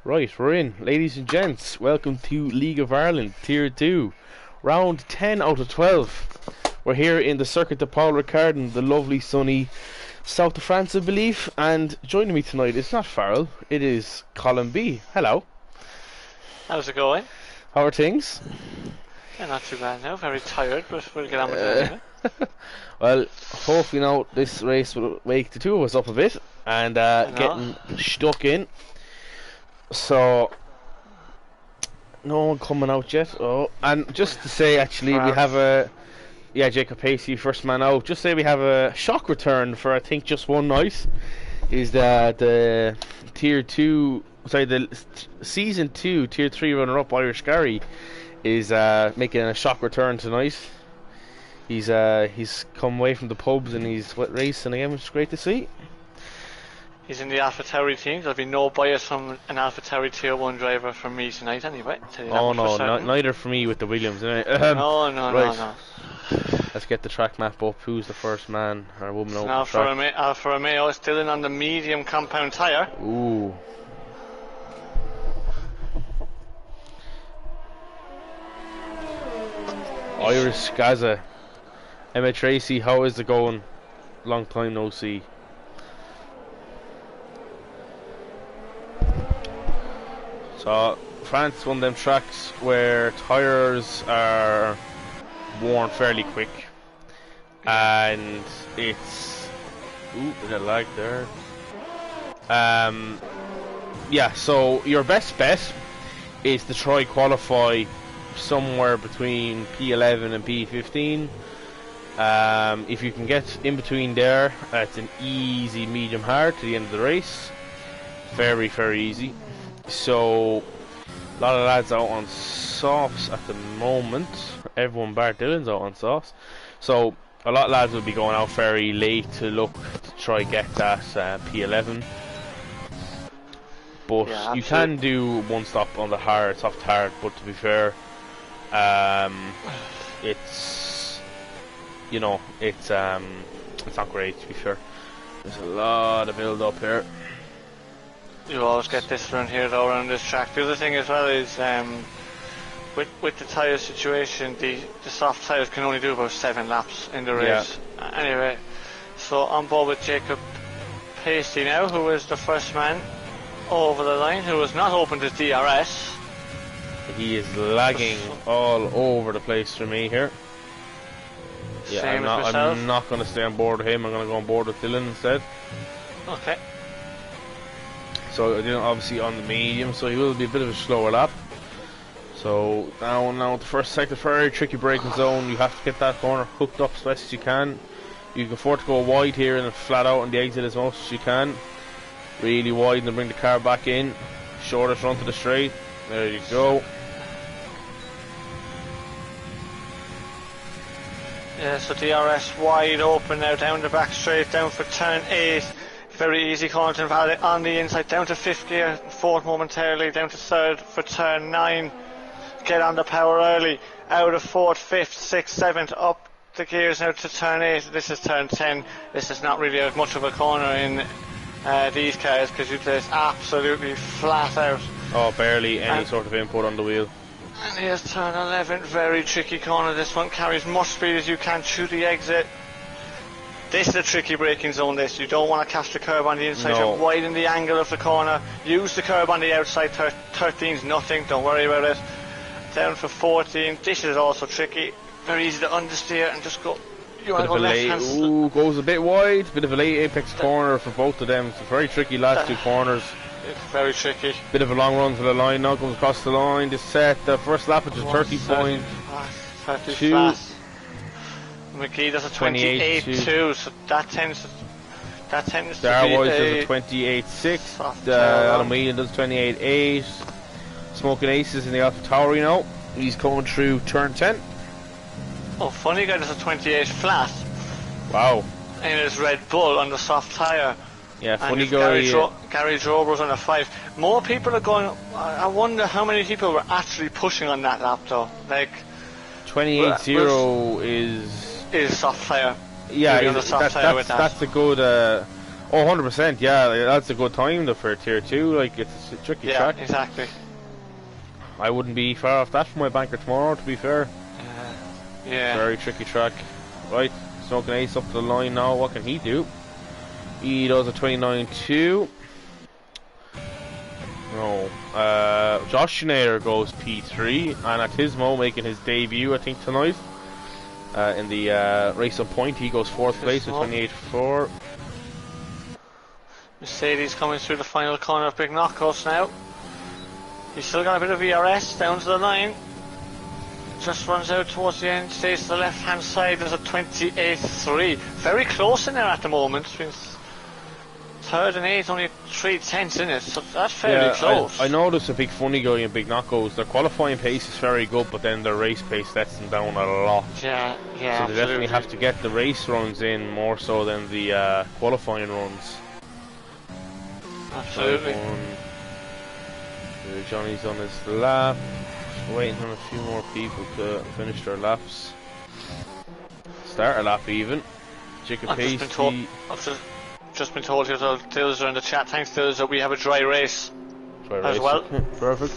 Right, we're in. Ladies and gents, welcome to League of Ireland, Tier 2. Round 10 out of 12. We're here in the Circuit de Paul Ricard in the lovely sunny south of France, I believe. And joining me tonight is not Farrell, it is Colin B. Hello. How's it going? How are things? Yeah, not too bad now. Very tired, but we'll get on with it anyway. Well, hopefully now this race will wake the two of us up a bit and getting stuck in. So, no one coming out yet. Oh, and just to say, actually, we have a Jacob Pacey, first man out. Just say we have a shock return for I think just one night. Is the Tier 2, sorry, the Season 2 Tier 3 runner-up Irish Gary is making a shock return tonight. He's come away from the pubs and he's racing again, which is great to see. He's in the AlphaTauri team. There'll be no bias from an AlphaTauri Tier 1 driver from me tonight anyway. Oh no, neither for me with the Williams. Anyway. No. Let's get the track map up. Who's the first man or woman over Now the track? Alfa Romeo is still in on the medium compound tyre. Ooh. Irish Gaza. Emma Tracy, how is it going? Long time no see. So, France, one of them tracks where tyres are worn fairly quick. And it's... Ooh, there's a lag there. Yeah, so your best bet is to try qualify somewhere between P11 and P15. If you can get in between there, it's an easy medium hard to the end of the race. Very, very easy. So, a lot of lads out on softs at the moment. Everyone bar Dylan's out on softs. So, a lot of lads will be going out very late to look to try get that P11. But yeah, you can do one stop on the hard, soft hard. But to be fair, it's not great. To be fair, there's a lot of build up here. You always get this around here though, around this track. The other thing as well is with the tyre situation, the soft tyres can only do about 7 laps in the race. Yeah. Anyway, so on board with Jacob Pacey now, who is the first man over the line, who has not opened his DRS. He is lagging all over the place for me here. Yeah, I'm not going to stay on board with him. I'm going to go on board with Dylan instead. Okay. So obviously on the medium, so he will be a bit of a slower lap. So now the first sector, very tricky braking zone. You have to get that corner hooked up as best as you can. You can afford to go wide here and flat out on the exit as much as you can. Really wide and then bring the car back in. Shorter front of the straight. There you go. Yeah, so DRS wide open now down the back straight, down for turn 8. Very easy corner to invalid on the inside, down to 5th gear, 4th momentarily, down to 3rd for turn 9. Get on the power early, out of 4th, 5th, 6th, 7th, up the gears now to turn 8. This is turn 10. This is not really as much of a corner in these cars because you place absolutely flat out. Oh, barely any sort of input on the wheel. And here's turn 11, very tricky corner. This one carries much speed as you can through the exit. This is a tricky braking zone, this. You don't want to catch the curb on the inside. No. Widen the angle of the corner. Use the curb on the outside. 13's nothing, don't worry about it. Down for 14. This is also tricky. Very easy to understeer and just go. You want to go left hand. Ooh, goes a bit wide. Bit of a late apex corner for both of them. It's very tricky last two corners. It's very tricky. Bit of a long run to the line now. Comes across the line. This set, the first lap is 30.2. McGee does a 28.2, so that tends to Star be Wars does a 28.6. Aluminium does 28.8. Smoking Aces in the AlphaTauri now. He's coming through turn 10. Oh, Funny Guy does a 28 flat. Wow. In his Red Bull on the soft tyre. Yeah, Funny Guy. Gary Drober's on a 5. More people are going. I wonder how many people were actually pushing on that lap though. Like 28.0 is soft tyre. Yeah, that's a good Oh, 100%, yeah, that's a good time though for tier 2, like it's a tricky track. Yeah, exactly. I wouldn't be far off that for my banker tomorrow, to be fair. Yeah. Very tricky track. Right, Smoking Ace up to the line now, what can he do? He does a 29.2. No, Josh Schneider goes P3, and Atismo making his debut, I think, tonight. In the race on point, he goes 4th place with 28.4. Mercedes coming through the final corner of Big Knockouts now. He's still got a bit of ERS down to the line. Just runs out towards the end, stays to the left hand side. There's a 28.3. Very close in there at the moment. Between 3rd and 8th, only 3/10 in it, so that's fairly close. I noticed a big funny guy in Big Knockouts. Their qualifying pace is very good, but then their race pace lets them down a lot. Yeah, so they definitely have to get the race runs in more so than the qualifying runs. Absolutely. Johnny's on his lap. Just waiting on a few more people to finish their laps. Start a lap even. Jacob Hasty. Just been told here, Dills are in the chat. Thanks, Dills, that we have a dry race as well. Perfect.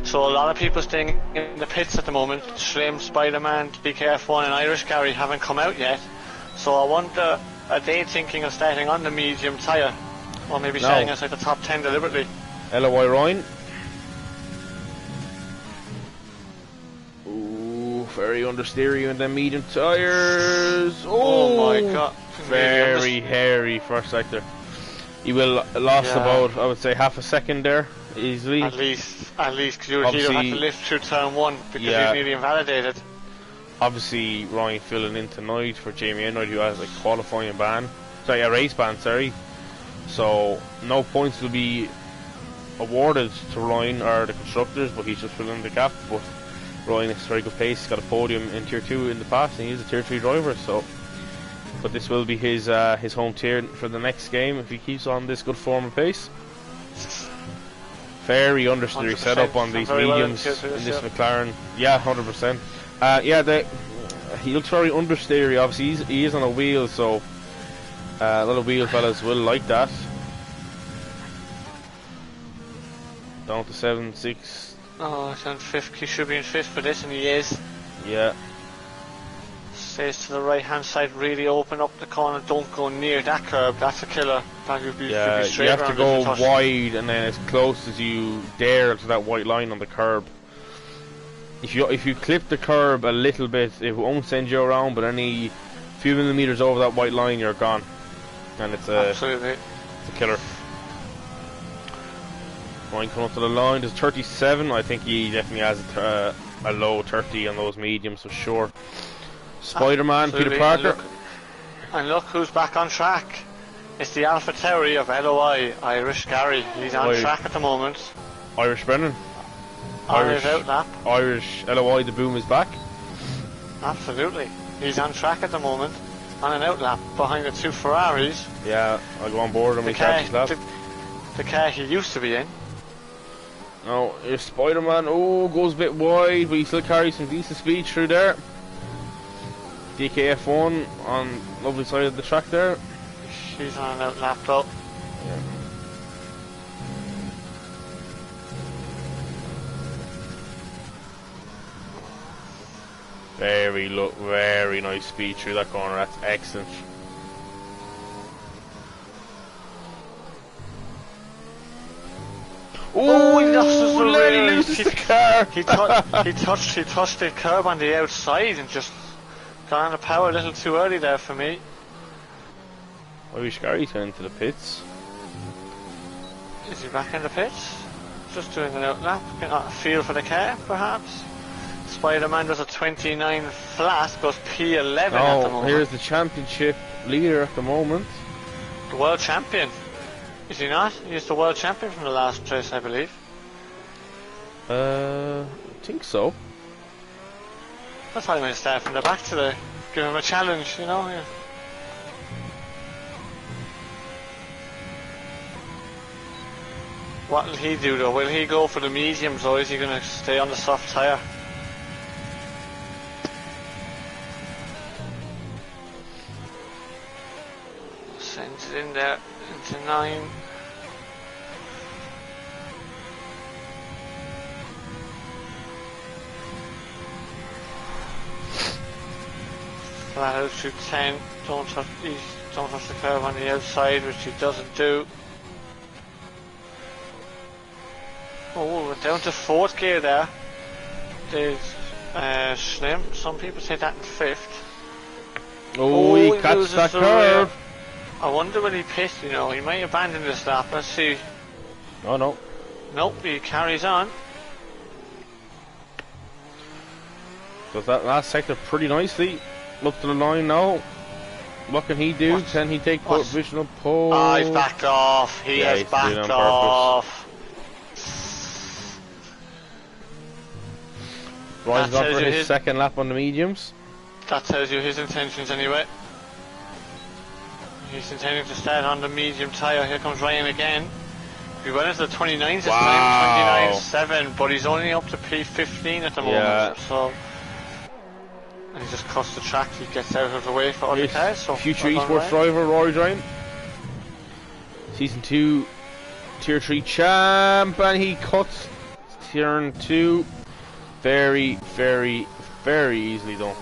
So a lot of people staying in the pits at the moment. Slim, Spider-Man, BKF1 and Irish Gary haven't come out yet. So I wonder, are they thinking of starting on the medium tyre? Or maybe starting inside the top 10 deliberately? LOY Ryan. Ooh, very understeery in the medium tyres. Oh my god. Very hairy first sector. He will lost about, I would say, half a second there, easily. At least, because you would have to lift through turn 1 because he's nearly invalidated. Obviously, Ryan filling in tonight for Jamie Enright, who has a qualifying ban. Sorry, a race ban, sorry. So, no points will be awarded to Ryan or the constructors, but he's just filling the gap. But Ryan is very good pace, he's got a podium in tier 2 in the past, and he's a tier 3 driver, so. But this will be his home tier for the next game if he keeps on this good form and pace. Very understeery setup on these mediums in this McLaren. Yeah, 100%. He looks very understeery. Obviously, he is on a wheel, so a lot of wheel fellas will like that. Down to 7-6. Oh, he's on 5th. He should be in 5th for this, and he is. Yeah. Stays to the right hand side, really open up the corner, don't go near that curb, that's a killer. You have to go wide and then as close as you dare to that white line on the curb. If you clip the curb a little bit, it won't send you around, but any few millimeters over that white line you're gone. And it's a killer. Ryan coming up to the line, there's 37, I think he definitely has a low 30 on those mediums for sure. Spider-Man, Peter Parker. And look who's back on track. It's the Alpha Tauri of LOI, Irish Gary. He's on track at the moment. Irish Brennan. Irish outlap. Irish LOI, the boom is back. Absolutely. He's on track at the moment. On an outlap behind the 2 Ferraris. Yeah, I'll go on board and we catch his lap. The car he used to be in. No, here's Spider-Man. Oh, goes a bit wide, but he still carries some decent speed through there. DKF1 on lovely side of the track there. She's on an outlap though. Yeah. Very nice speed through that corner. That's excellent. Oh, he loses the car. He touched the curb on the outside and just got on the power a little too early there for me. Irish Gary's going into the pits. Is he back in the pits? Just doing an outlap, getting a feel for the car, perhaps. Spider-Man does a 29 flat, goes P11 at the moment. Here's the championship leader at the moment. The world champion. Is he not? He's the world champion from the last race, I believe. I think so. I thought he might start from the back today. Give him a challenge, you know? Yeah. What will he do though? Will he go for the mediums or is he going to stay on the soft tyre? Sends it in there. into 9. Flat out through 10. Don't touch the curve on the outside, which he doesn't do. Oh, we're down to 4th gear there. There's Slim. Some people say that in 5th. Oh, he cuts that curve. I wonder when he pissed, you know, he might abandon this lap. Let's see. Oh no. Nope, he carries on. Does that last sector pretty nicely. Look to the line now. What can he do? Can he take provisional pole? Oh, he's backed off. He has backed off. Ryan's on for his second lap on the mediums. That tells you his intentions anyway. He's intending to start on the medium tyre. Here comes Ryan again. He went into the 29s this time, 29.7, but he's only up to P15 at the moment. So, and he just cuts the track. He gets out of the way for other cars. So future esports driver Rory Ryan, Season 2 Tier 3 champ, and he cuts turn 2 very, very, very easily done.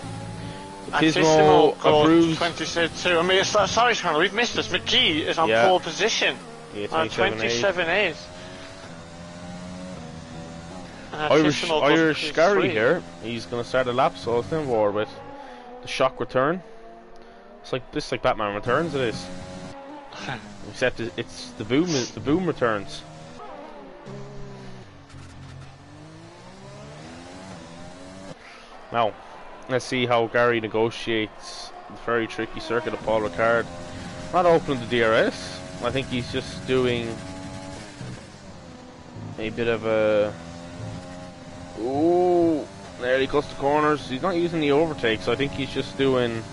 Pismo approves 27.2. I mean, sorry, Charlie, we've missed this. McGee is on pole position on 27.8. Irish Gary here. He's going to start a lap, so it's in war with the shock return. It's like Batman Returns. It is, except it's the boom returns. Now, let's see how Gary negotiates the very tricky circuit of Paul Ricard. Not opening the DRS. I think he's just doing a bit of a... Ooh, there he cuts the corners. He's not using the overtake, so I think he's just doing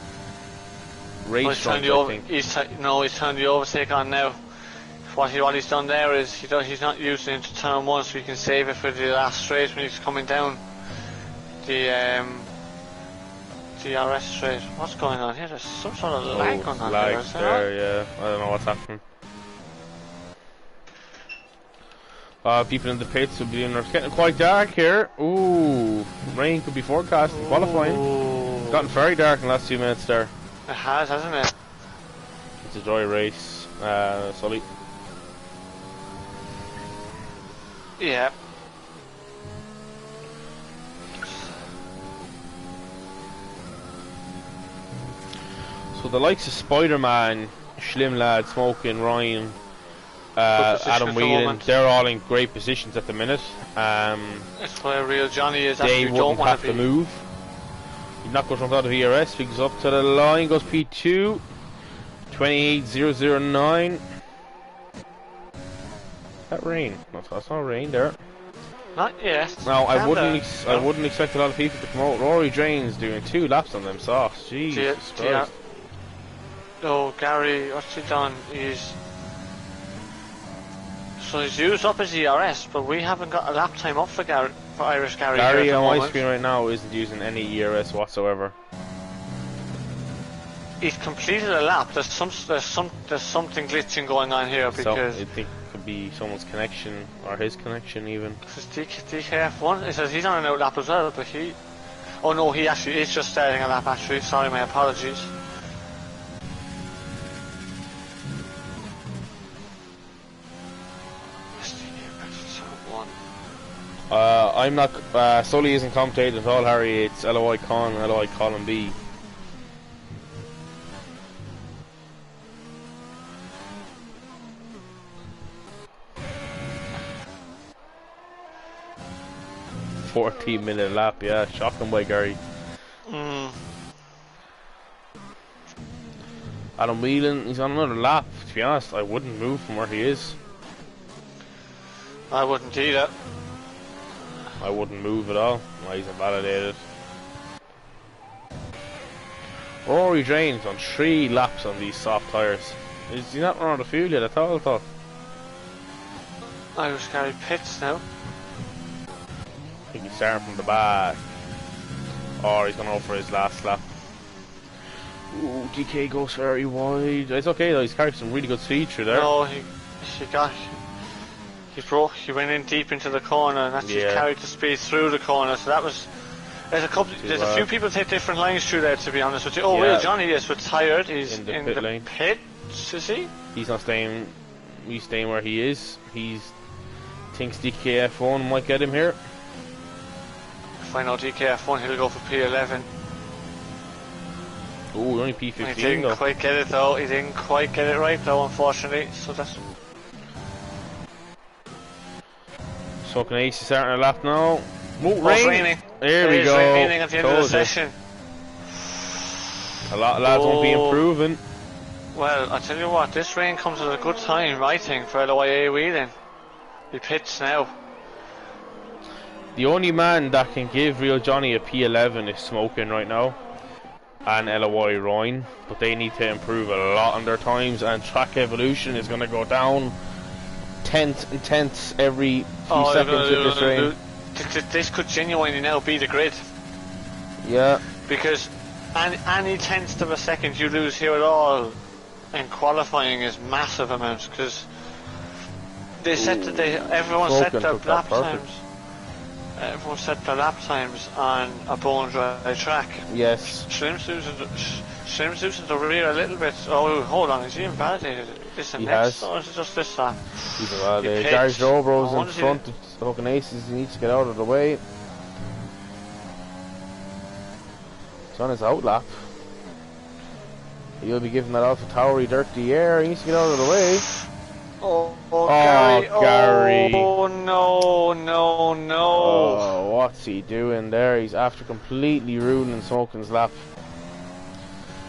race runs, I think. He's turning the overtake on now. What he's done there is he's not using it to turn 1, so he can save it for the last straight when he's coming down the DRS straight. What's going on here? There's some sort of lag going on there, yeah. I don't know what's happening. People in the pits will be doing. It's getting quite dark here. Ooh, rain could be forecast in qualifying. It's gotten very dark in the last few minutes there. It has, hasn't it? It's a dry race, Sully. Yeah. So the likes of Spider-Man, Schlim Lad, Smoking, Ryan, Adam Whelan, they're all in great positions at the minute. That's where real Johnny is. They wouldn't have to move. He's not going to run out of ERS, picks up to the line, goes P2, 28.009. That rain? That's not rain there. Not yet. Now I wouldn't expect a lot of people to come out. Rory Drain's doing 2 laps on them softs. Jesus Christ. Oh, Gary, what's he done? He's used up his ERS, but we haven't got a lap time up for Irish Gary. Gary on my screen right now isn't using any ERS whatsoever. He's completed a lap. There's something glitching going on here because I think it could be someone's connection or his connection even. This is DKF1. It says he's on an out lap as well, but he. Oh no, he actually is just starting a lap. Actually, sorry, my apologies. I'm not. Sully isn't commentating at all, Harry. It's LOI Con, LOI Colin B. $14-minute lap, yeah, shocking by Gary. Adam Whelan, he's on another lap. To be honest, I wouldn't move from where he is. I wouldn't either. I wouldn't move at all. No, he's invalidated. Rory Drains on 3 laps on these soft tyres. Is he not running out of fuel yet at all, I thought? Irish Gary pits now. I think he's starting from the back. Or he's going to go for his last lap. Ooh, DK goes very wide. It's okay though, he's carried some really good speed through there. No, he he went in deep into the corner, and that's just carried the speed through the corner. So that was. There's a few people take different lines through there, to be honest with you. Oh, Will Johnny is retired. He's in the pit lane. Pits, is he? He's not staying. He's staying where he is. Thinks DKF1 might get him here. If I know DKF1, he'll go for P11. Oh, only P15 He didn't quite get it though. He didn't quite get it right though, unfortunately. So that's. Sucking Ace is starting a lap now. Oh, it's raining. There we go. It's raining at the end of the session. A lot of lads won't be improving. Well, I tell you what, this rain comes at a good time, I think, for LOIA wheeling. He pits now. The only man that can give Real Johnny a P11 is Smoking right now, and LOI Ryan, but they need to improve a lot on their times, and Track Evolution is going to go down tenths every few seconds with this rain. This could genuinely now be the grid. Yeah. Because any tenth of a second you lose here at all in qualifying is massive amounts, because they said that everyone set their lap times. Everyone set their lap times on a bone dry track. Yes. Shrim's losing the rear a little bit. Oh, hold on, is he invalidated? Is it next, or is it just this lap? He's invalidated. Gary Dobro's in front of fucking Aces. He needs to get out of the way. It's on his out lap. He'll be giving that Alpha Towery dirty air. He needs to get out of the way. Gary. Oh, no. Oh, what's he doing there? He's after completely ruining Smoking's lap.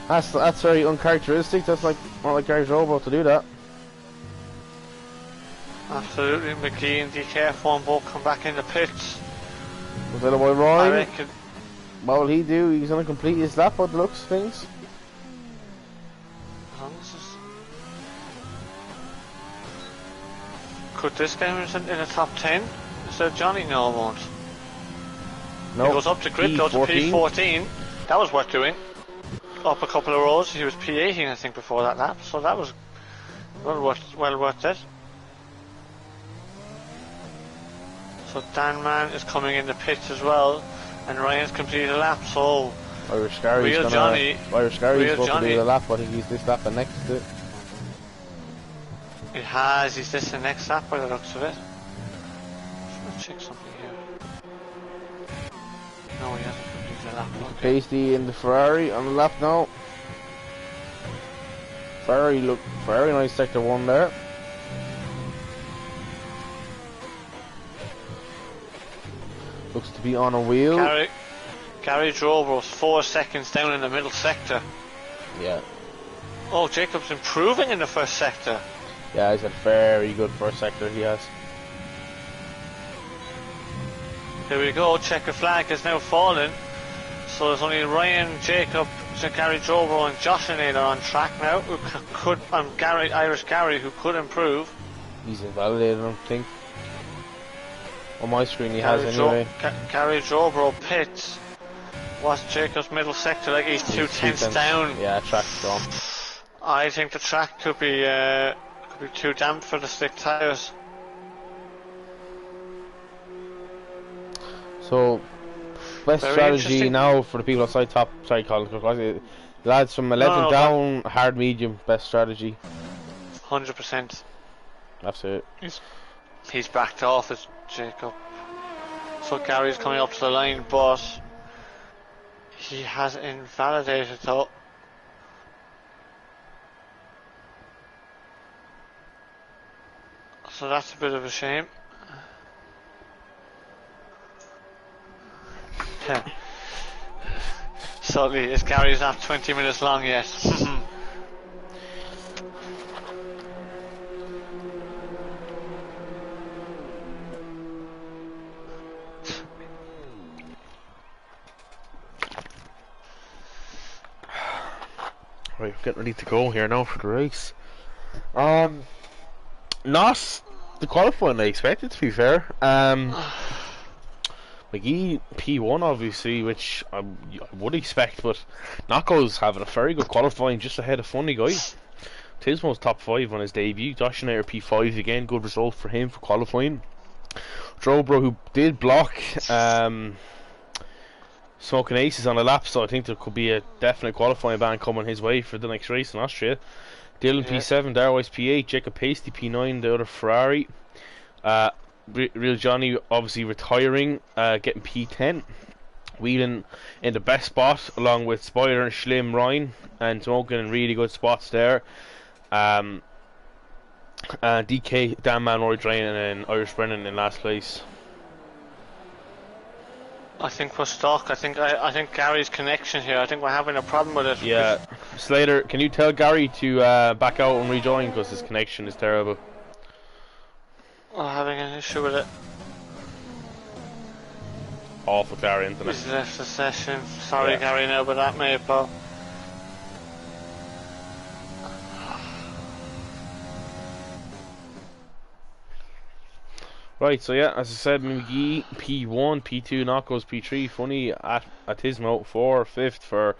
That's very uncharacteristic. That's not like Gary's robot to do that. Absolutely. McGee and DKF1 both come back in the pits. Was that about Ryan? I reckon. What will he do? He's going to complete his lap by the looks of things. Could this get him in the top 10 instead of Johnny? No, it won't. No. He goes up to grid though, to P14. That was worth doing. Up a couple of rows. He was P18, I think, before that lap. So that was well worth it. So Dan Mann is coming in the pits as well, and Ryan's completed a lap. So Irish Gary's supposed to do the lap. I think he's this lap and next to it. He's this the next lap by the looks of it. Let's check something here. No, he hasn't completed the lap. Okay. Pasty in the Ferrari on the lap now. Ferrari nice sector 1 there. Looks to be on a wheel. Gary Drobro's 4 seconds down in the middle sector. Yeah. Oh, Jacob's improving in the first sector. Yeah, he's a very good first sector, he has. Here we go, checker flag has now fallen. So there's only Ryan, Jacob, Gary Drobro and Josh Nader on track now, who could, Irish Gary, who could improve. He's invalidated, I don't think. On my screen he has anyway. Gary Drobro pits. What's Jacob's middle sector like? He's 2 tenths down. Yeah, track's gone. I think the track could be too damp for the slick tyres. So, best strategy now for the people outside top side Colin. The lads from 11 down, hard medium, best strategy. 100%. That's it. He's backed off as Jacob. So Gary's coming up to the line, but he has invalidated though. So that's a bit of a shame. Sadly, is Gary's not 20 minutes long yet. Right, getting ready to go here now for the race. Not the qualifying I expected, to be fair. McGee P1 obviously, which I would expect, but Knocko's having a very good qualifying, just ahead of Funny Guy. Tismo's top 5 on his debut. Josh Nair P5 again, good result for him for qualifying. Drobro, who did block Smoking Aces on a lap, so I think there could be a definite qualifying ban coming his way for the next race in Austria. Dylan P7, Darwise P8, Jacob Pasty P9, the other Ferrari. Real Johnny obviously retiring, getting P10. Wheeling in the best spot along with Spider and Schlim Ryan, and Smoking in really good spots there. DK, Dan Man, Roy Drain, and Irish Brennan in last place. I think we're stuck. I think Gary's connection here. I think we're having a problem with it. Yeah, Slater, can you tell Gary to back out and rejoin because his connection is terrible. We're having an issue with it. Awful Gary internet. He's left the session. Sorry, Gary, now about that, mate, pal. Right, so yeah, as I said, McGee P1, P2, Knockos P3, Funny at Tismo 4, 5th for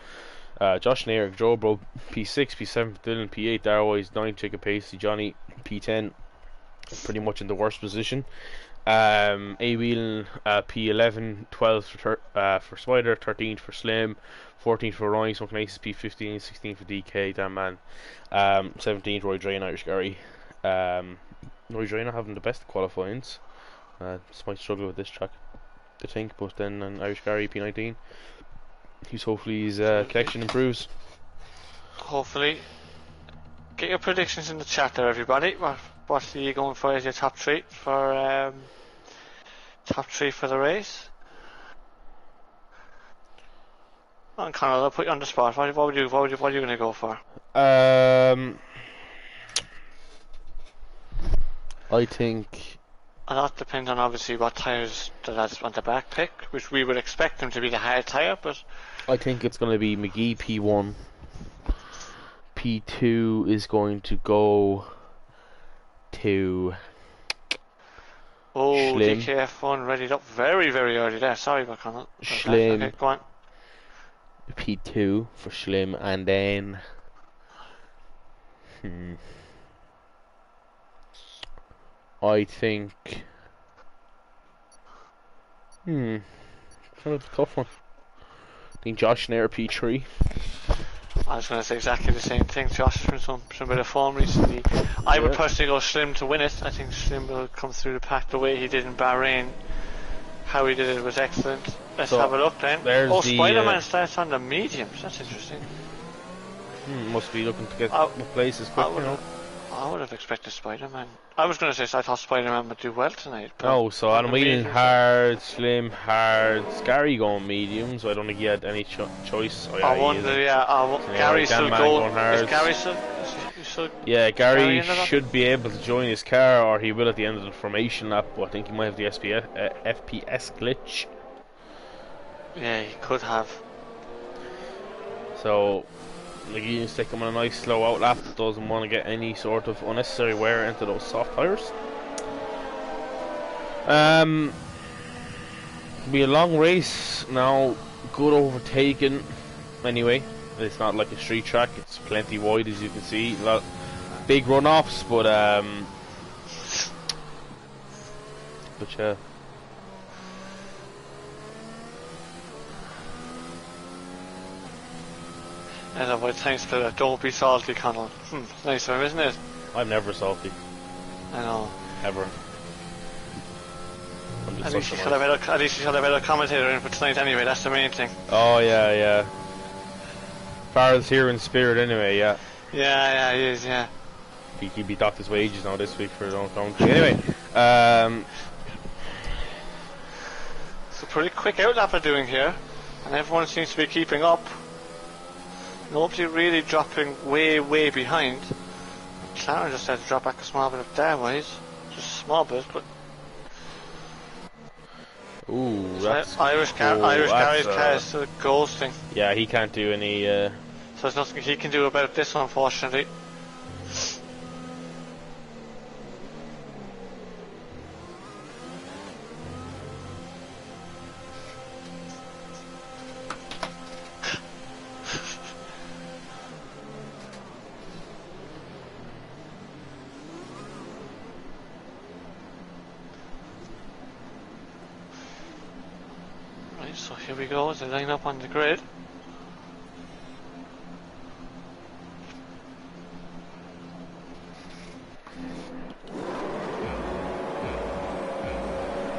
Josh Nair, Joe Bro P6, P7 for Dylan, P8, Darwise, 9, Jacob Pacey, Johnny P10, pretty much in the worst position. A Whelan P11, 12 for Spider, 13th for Slim, 14th for Ryan, Smoking Aces P15, 16th for DK, damn man, 17th Roy Drain, Irish Gary. Roy Drain not having the best qualifyings. Just might struggle with this track, I think, but then an Irish Gary P19. Hopefully his connection improves. Hopefully. Get your predictions in the chat there, everybody. What are you going for as your top three for the race? And Conor, I'll put you on the spot. What are you going to go for? I think a lot depends on obviously what tyres the lads want the back pick, which we would expect them to be the hard tyre, but I think it's going to be McGee P1. P2 is going to go to Schlim. DKF1 readied up very, very early there. Sorry, McConnell. Schlim. Okay, go on. P2 for Schlim, and then I think kind of a tough one. I think Josh Nair P3. I was going to say exactly the same thing. Josh has been some bit of form recently. I would personally go Slim to win it. I think Slim will come through the pack the way he did in Bahrain. How he did it was excellent. Let's have a look then. Spider-Man starts on the mediums. That's interesting. Must be looking to get places quick, you know. I would have expected Spider-Man. I was going to say I thought Spider-Man would do well tonight. Oh, so Adam Whelan hard, Slim hard, Gary going medium, so I don't think he had any choice. I wonder, Gary's still going. Is Gary still? Yeah, Gary should be able to join his car, or he will at the end of the formation lap, but I think he might have the FPS glitch. Yeah, he could have. So McGee is taking him on a nice slow out lap. Doesn't want to get any sort of unnecessary wear into those soft tyres. Be a long race now. Good overtaking. Anyway, it's not like a street track. It's plenty wide, as you can see. A lot big runoffs, but yeah. Anyway, thanks for that. Don't be salty, Connell. Nice of him, isn't it? I'm never salty. I know. Ever. At least you should have had a commentator in for tonight anyway, that's the main thing. Oh, yeah. Farrell's here in spirit anyway, yeah. Yeah, he is, yeah. He be docked his wages now this week for his own country. Anyway, it's a pretty quick outlap we're doing here, and everyone seems to be keeping up. Nobody really dropping way behind. Clara just had to drop back a small bit of Darwise. Just a small bit, but... Ooh, that's Irish Gary's car is still ghosting. Yeah, he can't do any... So there's nothing he can do about this, unfortunately. So here we go, they line up on the grid.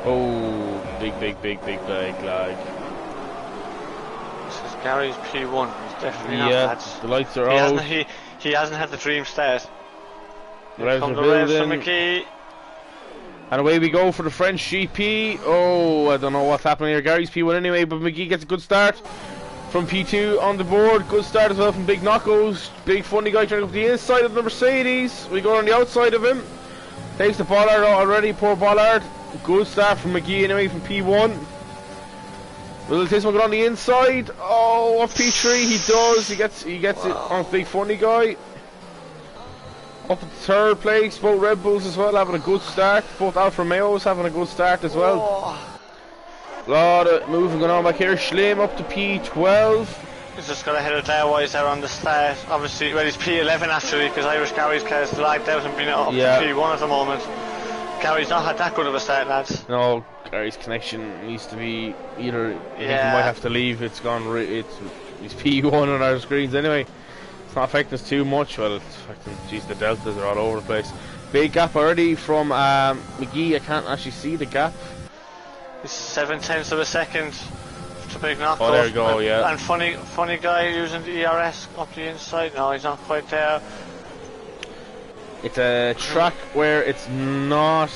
Oh, big lag. This is Gary's P1. He's definitely not, Yeah, lads. the lights are out. He hasn't had the dream start. The revs are Come the revs from building. McGee. And away we go for the French GP. Oh, I don't know what's happening here. Gary's P1 anyway, but McGee gets a good start from P2 on the board. Good start as well from Big Knockos. Big funny guy trying to go to the inside of the Mercedes. We go on the outside of him. Takes the Bollard out already. Poor Bollard. Good start from McGee anyway from P1. Will Tismo get on the inside? Oh, on P3 he does. He gets it on Big funny guy. Up in third place, both Red Bulls as well having a good start. Both Alfa Romeos having a good start as well. A lot of moving going on back here. Schlim up to P12. He's just got ahead of Darwise there on the start. Obviously, well, he's P11 actually, because Irish Gary's car is lagged out and been up to P1 at the moment. Gary's not had that good of a start, lads. No, Gary's connection needs to be either. He might have to leave. It's gone. He's P1 on our screens anyway. It's not affecting us too much. Well, it's affecting. Geez, the deltas are all over the place. Big gap already from McGee. I can't actually see the gap. It's 7/10 of a second to Big Knockoff. Oh, there you go. Yeah. And funny guy using the ERS up the inside. No, he's not quite there. It's a track where it's not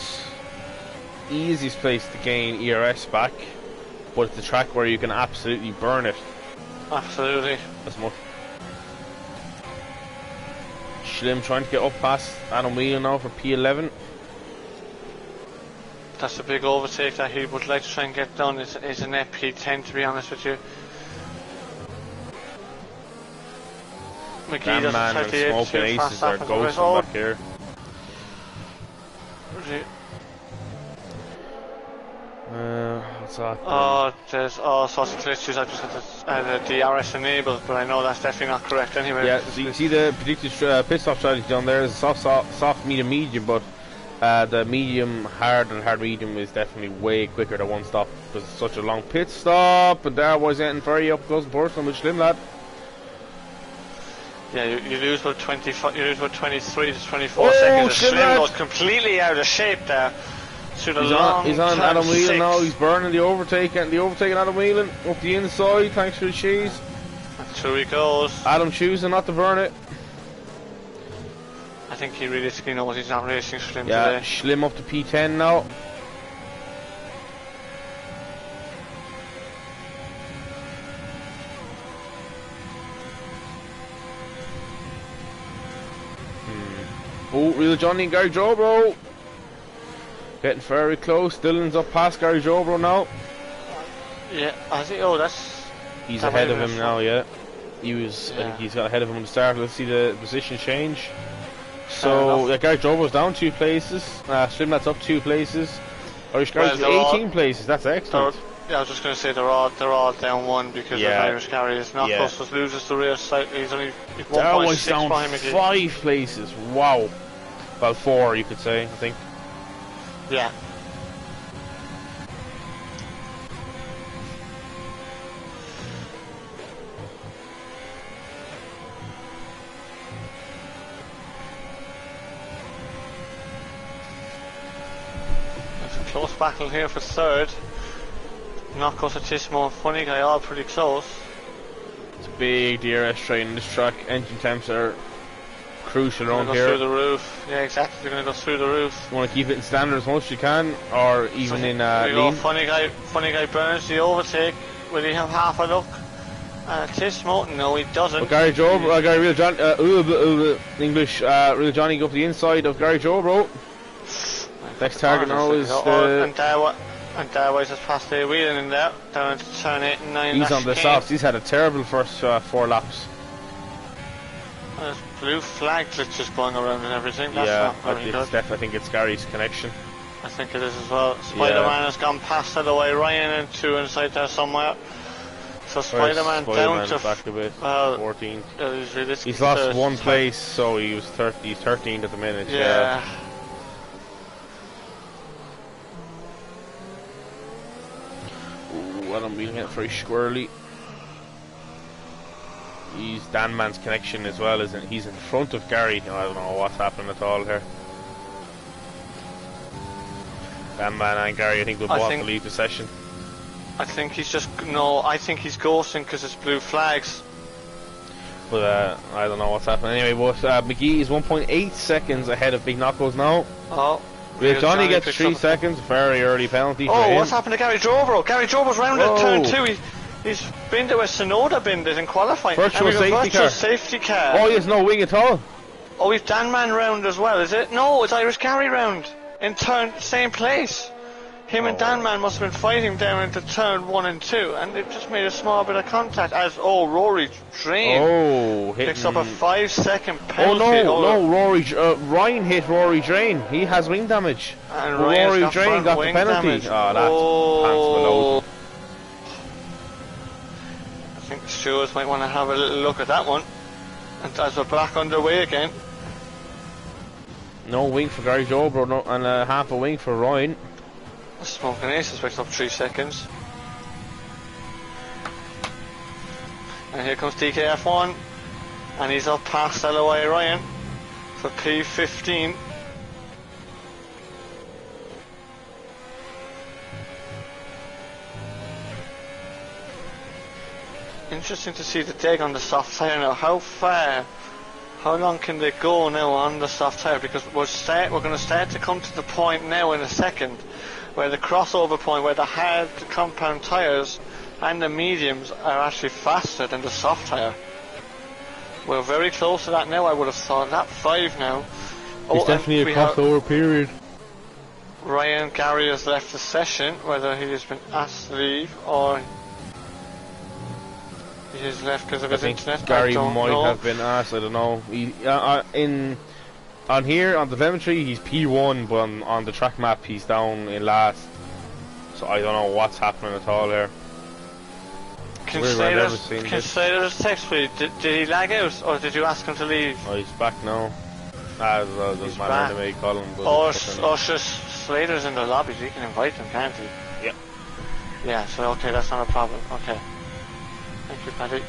easiest place to gain ERS back, but it's a track where you can absolutely burn it. Absolutely. As much. Schlim trying to get up past Adam Whelan now for P11. That's a big overtake that he would like to try and get done. Is an P10, to be honest with you. McGee doesn't try to get too fast after the race. Back here. What's that? There's all sorts of glitches. I just got the DRS enabled, but I know that's definitely not correct anyway. Yeah, so you can see the predicted pit stop strategy down there. There's a soft, medium, but the medium, hard, and hard medium is definitely way quicker than one stop because it's such a long pit stop. And there was getting very up close and personal with Schlim, lad. Yeah, you lose about 23 to 24 seconds. Schlim was completely out of shape there. He's on Adam Whelan now. He's burning the overtake and Adam Whelan up the inside. Thanks for the cheese. And through he goes. Adam choosing not to burn it. I think he realistically knows he's not racing Schlim today. Yeah, Schlim up to P10 now. Oh, Real Johnny and Gary Jobro. Getting very close. Dylan's up past Gary Jobro now. Yeah, I think. Oh, he's ahead of him now. Yeah, he was. I think he's got ahead of him at the start. Let's see the position change. So Gary Jobro's down 2 places. Schlim's up 2 places. Irish Gary's 18 places. That's excellent. Yeah, I was just going to say they're all down 1 because of Irish Gary. Is not close to loses the race. He's only 1.6 down behind McGee. 5 places. Wow. Well, 4 you could say. I think. Yeah. It's a close battle here for third. Knockos, Tismo, funny guy, all pretty close. It's a big DRS train in this track. Engine temps are crucial around here. Through the roof. Yeah, exactly. They're going to go through the roof. You want to keep it in standard as much as you can, or even in lean. Funny guy burns the overtake. Will he have half a look? Tismo? No, he doesn't. But Gary Jobro, Gary Real John, English, Real Johnny go up the inside of Gary Jobro. Next target now is and Darwise has passed the Whelan in there, down into turn 8 and 9. He's on the softs. He's had a terrible first 4 laps. There's blue flag glitches going around and everything. That's not very good. I think it's Gary's connection. I think it is as well. Spider-Man has gone past that away. Ryan and 2 inside there somewhere. So Spider-Man down to back a bit. 14. He's lost 1 place, so he's 13th at the minute. Yeah. Ooh, I don't mean it very squirrely. He's Dan Man's connection as well, isn't he's in front of Gary. I don't know what's happening at all here. Dan Man and Gary, I think they'll both have to leave the session. I think he's just I think he's ghosting because it's blue flags. But I don't know what's happening anyway. But McGee is 1.8 seconds ahead of Big Knuckles now. Oh. Johnny gets 3 seconds. Very early penalty. Oh, what's happened to Gary Jobro? Gary Jobro's round at turn 2. He's been to a Sonoda bended in qualifying. Virtual safety car. Oh, he has no wing at all. Oh, we've Dan Man round as well, is it? No, it's Irish Gary round. In turn, same place. Him and Dan Man must have been fighting down into turn 1 and 2, and they've just made a small bit of contact as, Rory Drain picks up a 5-second penalty. Ryan hit Rory Drain. He has wing damage. And Rory Drain got the penalty. Damage. Oh, that's I think the stewards might want to have a little look at that one. And as we're back underway again. No wing for Gary Jobro, and half a wing for Ryan. Smoking Aces picks up 3 seconds. And here comes DKF1. And he's up past LOI Ryan for P15. Interesting to see the dig on the soft tyre now. How long can they go now on the soft tyre? Because we're going to start to come to the point now in a second where the crossover point, where the hard compound tyres and the mediums are actually faster than the soft tyre. We're very close to that now, I would have thought. Lap 5 now. It's definitely a crossover period. Ryan Gary has left the session, whether he has been asked to leave or he has left because of his internet. Gary might have been asked, I don't know. On here, on the telemetry, he's P1, but on the track map, he's down in last. So I don't know what's happening at all here. Can Slater's text please? Did he lag out, or did you ask him to leave? Oh, he's back now. Doesn't matter anyway, call him. Or Slater's in the lobby, so you can invite him, can't he? Yeah. Yeah, so okay, that's not a problem. Okay. Thank you, Paddy.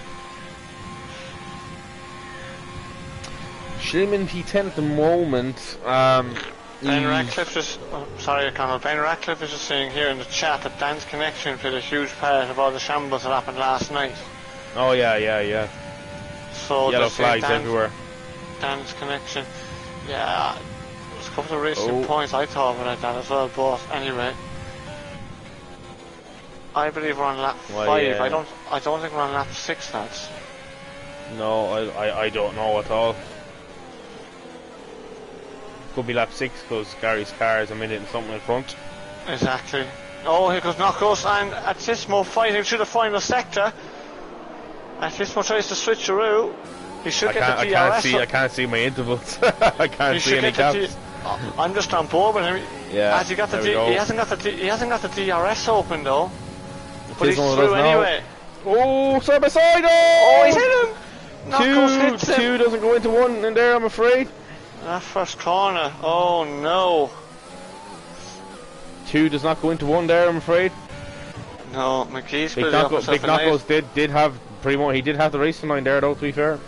Schlim in P10 at the moment. Ben Ratcliffe is... sorry, Conal. Ben Ratcliffe is just saying here in the chat that Dan's connection played a huge part of all the shambles that happened last night. Oh, yeah. So yellow flags everywhere. Dan's connection. Yeah, there's a couple of racing points I thought about that as well, but anyway. I believe we're on lap 5. Yeah. I don't think we're on lap 6, lads. No, I don't know at all. Could be lap 6 because Gary's car is a minute and something in front. Exactly. Oh, here goes Knuckles, and Atismo fighting through the final sector. Atismo tries to switch around. He should get the DRS. I can't see my intervals. I can't see any gaps. I'm just on board with him. Yeah. He hasn't got the DRS open though. But he's through anyway. Oh, side by side! Oh, he's hit him! Knuckles hits him. 2 doesn't go into 1 in there, I'm afraid. That first corner. Oh no. 2 does not go into 1 there, I'm afraid. No, McGee's Big Knuckles did have pretty much. He did have the racing line there, though. To be fair,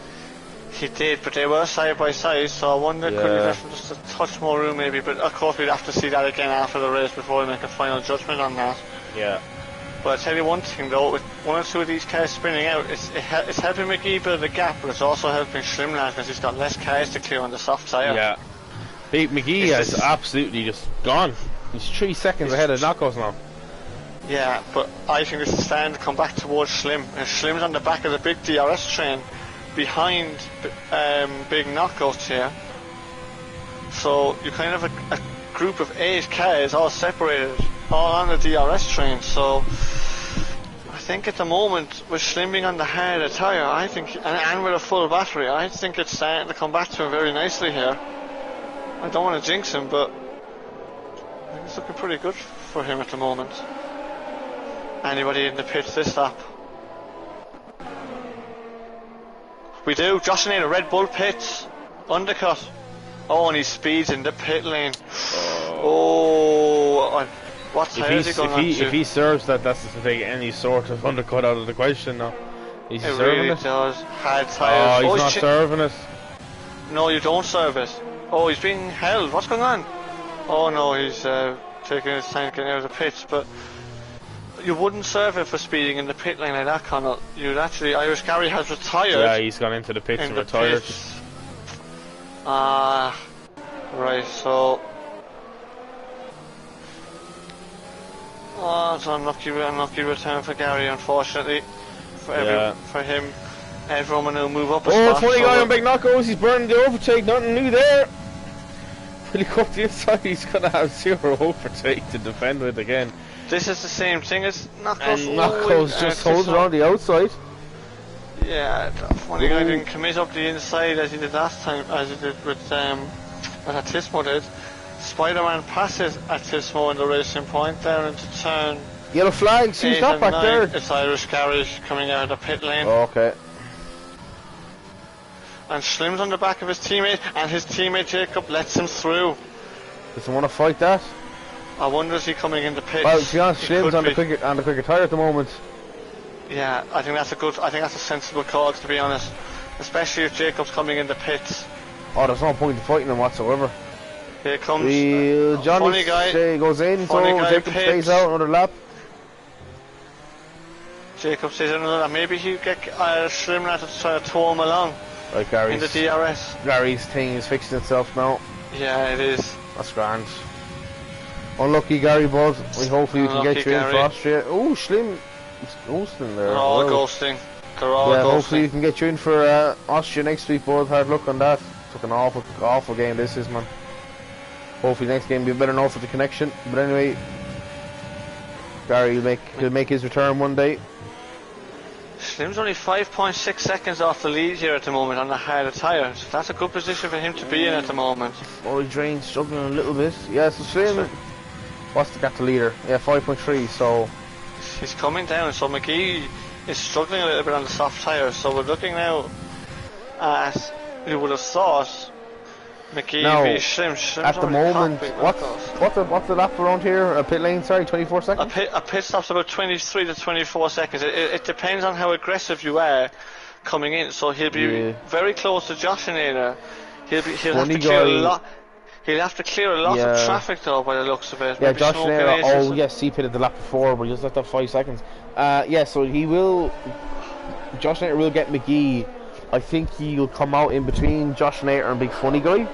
he did, but they were side by side, so I wonder could we left just a touch more room, maybe. But of course, we'd have to see that again after the race before we make a final judgment on that. Yeah. But I tell you one thing though, with 1 or 2 of these cars spinning out, it's helping McGee build a gap, but it's also helping Schlimland because he's got less cars to clear on the soft tyre. Yeah. McGee has absolutely just gone. He's 3 seconds ahead of Knuckles now. Yeah, but I think this is starting to come back towards Schlim. Schlim's on the back of the big DRS train behind Big Knuckles here. So you kind of have a group of 8 cars all separated, all on the DRS train. So I think at the moment with Schlim being on the harder tyre, I think, and with a full battery, I think it's starting to come back to him very nicely here. I don't want to jinx him, but I think it's looking pretty good for him at the moment. Anybody in the pits this lap? We do. Josh in a Red Bull pits. Undercut. Oh, and he speeds in the pit lane. What tyre is he going on to? If he serves that, that's to take any sort of undercut out of the question now. Is he it serving really it? does. Hard tyres. Oh, he's not serving it. No, you don't serve it. Oh, he's being held. What's going on? Oh no, he's taking his time getting out of the pits, but you wouldn't serve it for speeding in the pit lane like that, Connell. You'd actually, Irish Gary has retired. Yeah, he's gone into the pits and retired. Right, so... Oh, it's an unlucky return for Gary, unfortunately. For him, everyone will move up a spot. Funny guy on Big Knuckles, he's burning the overtake, nothing new there. When he comes to the inside, he's going to have 0 overtake to defend with again. This is the same thing as Knuckles. And Knuckles just holds it on the outside. Yeah, funny guy didn't commit up the inside as he did last time, as he did with Atismo did. Spider-Man passes Atismo in the racing point down into turn. Yellow flag, who's that back there? It's Irish Garage coming out of the pit lane. Oh, okay. And Slim's on the back of his teammate, and his teammate Jacob lets him through. Does he want to fight that? I wonder is he coming in the pits? Well, to be honest, Slim's on the quicker tyre at the moment. Yeah, I think that's a sensible call, to be honest. Especially if Jacob's coming in the pits. Oh, there's no point in fighting him whatsoever. Here comes Johnny funny guy. Goes in, so Jacob stays out another lap. Jacob stays out another lap. Maybe he'll get Slim to try to tow him along. Right, Gary's, in the DRS. Gary's thing is fixing itself now. Yeah, it is. That's grand. Unlucky Gary, bud. Hopefully we can get you in for Austria. Oh, Slim. It's ghosting there. They're all ghosting. They're all ghosting. Hopefully we can get you in for Austria next week, bud. Hard luck on that. Took an awful game this is, man. Hopefully next game will be better now for the connection. But anyway, Gary will make his return one day. Slim's only 5.6 seconds off the lead here at the moment on the harder tyre. So that's a good position for him to be in at the moment. Only Drain struggling a little bit. Yeah, so Slim, what's got the leader? Yeah, 5.3, so... He's coming down, so McGee is struggling a little bit on the soft tyre. So we're looking now at, you would have thought, McGee v Slim. At the moment, what's the lap around here? A pit lane, sorry, 24 seconds? A pit stop's about 23 to 24 seconds. It depends on how aggressive you are coming in. So he'll be very close to Josh and Ada. He'll have to clear a lot. He'll have to clear a lot of traffic though, by the looks of it. Yeah, Josh Naylor, yes, he pitted the lap before, but he just left that 5 seconds. Yeah, so Josh Naylor will get McGee. I think he'll come out in between Josh Naylor and Big Funny Guy.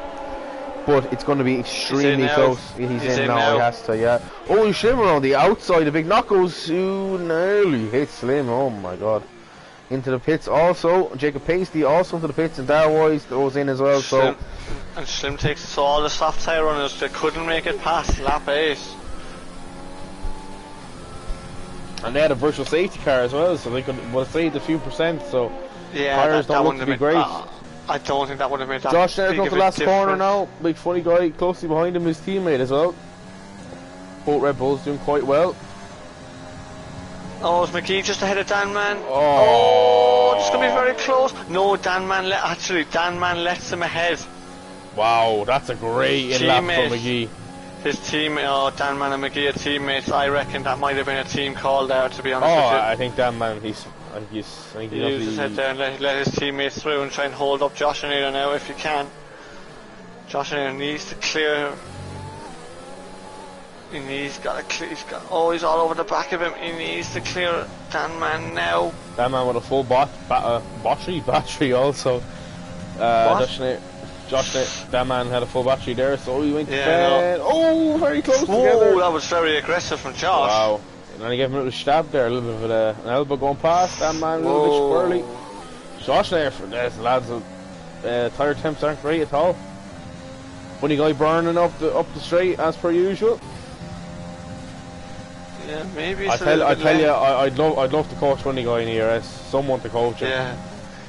But it's going to be extremely close. He's in now, he has to, yeah. Oh, Slim on the outside, the Big Knuckles, who nearly hit Slim, oh my god. Into the pits also, Jacob Paisley also into the pits, and Darwise goes in as well, so... And Slim takes it, so all the soft tyre runners that couldn't make it past lap 8. And they had a virtual safety car as well, so they could have saved a few percent, so... Yeah, tires don't look to be great. I don't think that would have made that Josh there goes to the last corner now. Big Funny Guy closely behind him, his teammate as well. Both Red Bulls doing quite well. Oh, is McGee just ahead of Dan Man? Oh, it's going to be very close. No, Dan Man lets him ahead. Wow, that's a great in-lap for McGee. His teammate, Dan Man and McGee are teammates. I reckon that might have been a team called out, to be honest with you. I think Dan Man, I think he used his head there and let his teammates through and try and hold up Josh Anita now if you can. Josh Anita needs to clear. He's all over the back of him. He needs to clear Dan Man now. Dan Man with a full battery also. Dan Man had a full battery there, so he went to bed. Oh, very close together. That was very aggressive from Josh. Wow. And then he gave him a little stab there, a little bit of an elbow going past. Dan Man a little bit squirrely. Josh there for this, lads. Tyre temps aren't great at all. Funny Guy burning up the straight as per usual. Yeah, maybe. I tell you, I'd love to coach Funny Guy in ERS. Someone to coach him. Yeah.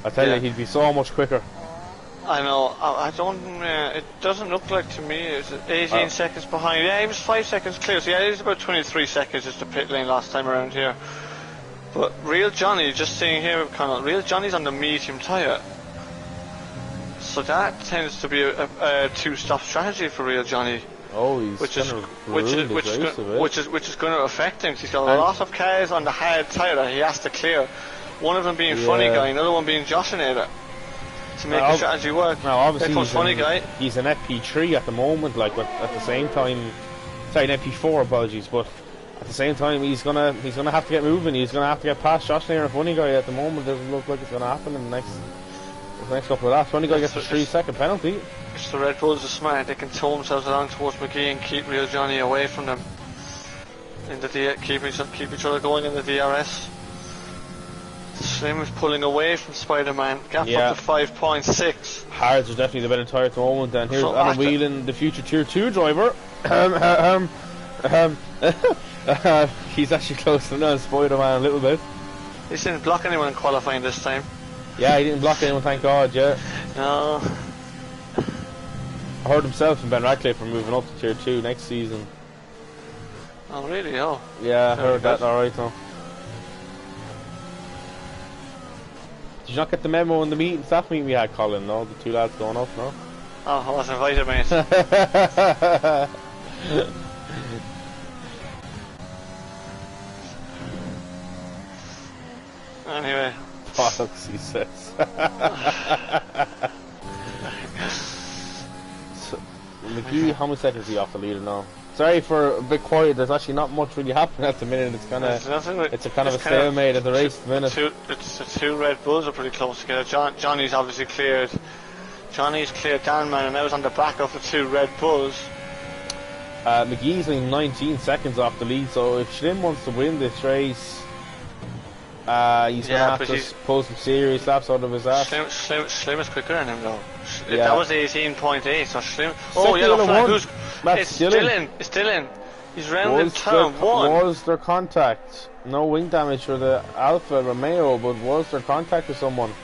I tell you, he'd be so much quicker. I know. I don't. It doesn't look like to me. It's 18 seconds behind. Yeah, he was 5 seconds clear. So yeah, it was about 23 seconds just to pit lane last time around here. But Real Johnny, just seeing here, Connell, Real Johnny's on the medium tyre. So that tends to be a two-stop strategy for Real Johnny. Oh, he's which is kind of ruined his race a bit. which is going to affect him. 'Cause he's got a lot of cars on the hard tyre that he has to clear. One of them being Funny Guy, another one being Joshinator, to make the strategy work. Now, obviously, Funny Guy. He's an FP3 at the moment, like, but at the same time, sorry, an FP4, apologies, but at the same time, he's gonna have to get moving. He's gonna have to get past Joshinator and Funny Guy. At the moment, doesn't look like it's gonna happen in the next couple of laps. Funny Guy gets a 3-second penalty. If the Red Bulls are smart, they can tow themselves along towards McGee and keep Real Johnny away from them. Keep each other going in the DRS. Slim is pulling away from Spider-Man. Gap up to 5.6. Hards are definitely the better tyre at the moment. And here's Adam Whelan, the future Tier 2 driver. He's actually close to Spider-Man a little bit. He didn't block anyone in qualifying this time. Yeah, he didn't block anyone, thank God, yeah. No. I heard himself and Ben Radcliffe are moving up to Tier 2 next season. Oh, really? Oh. Yeah, I heard that, alright, though. Did you not get the memo in the staff meeting we had, Colin? No, the two lads going up, no? Oh, I wasn't invited, mate. Anyway. Bollocks, he says. So, McGee, how many seconds is he off the leader now? Sorry for a bit quiet, there's actually not much really happening at the minute. It's kind of it's a kind of a stalemate at the race at the minute. The two Red Bulls are pretty close together. Johnny's obviously cleared. Johnny's cleared Danman, and now he's on the back of the two Red Bulls. McGee's only 19 seconds off the lead, so if Schlim wants to win this race, he's going to have to pull some serious laps out of his ass. Schlim is quicker than him though. Yeah. That was 18.8, so Schlim... Oh, yellow flag. It's still in. He's round in turn 1. Was there contact? No wing damage for the Alfa Romeo, but was there contact with someone?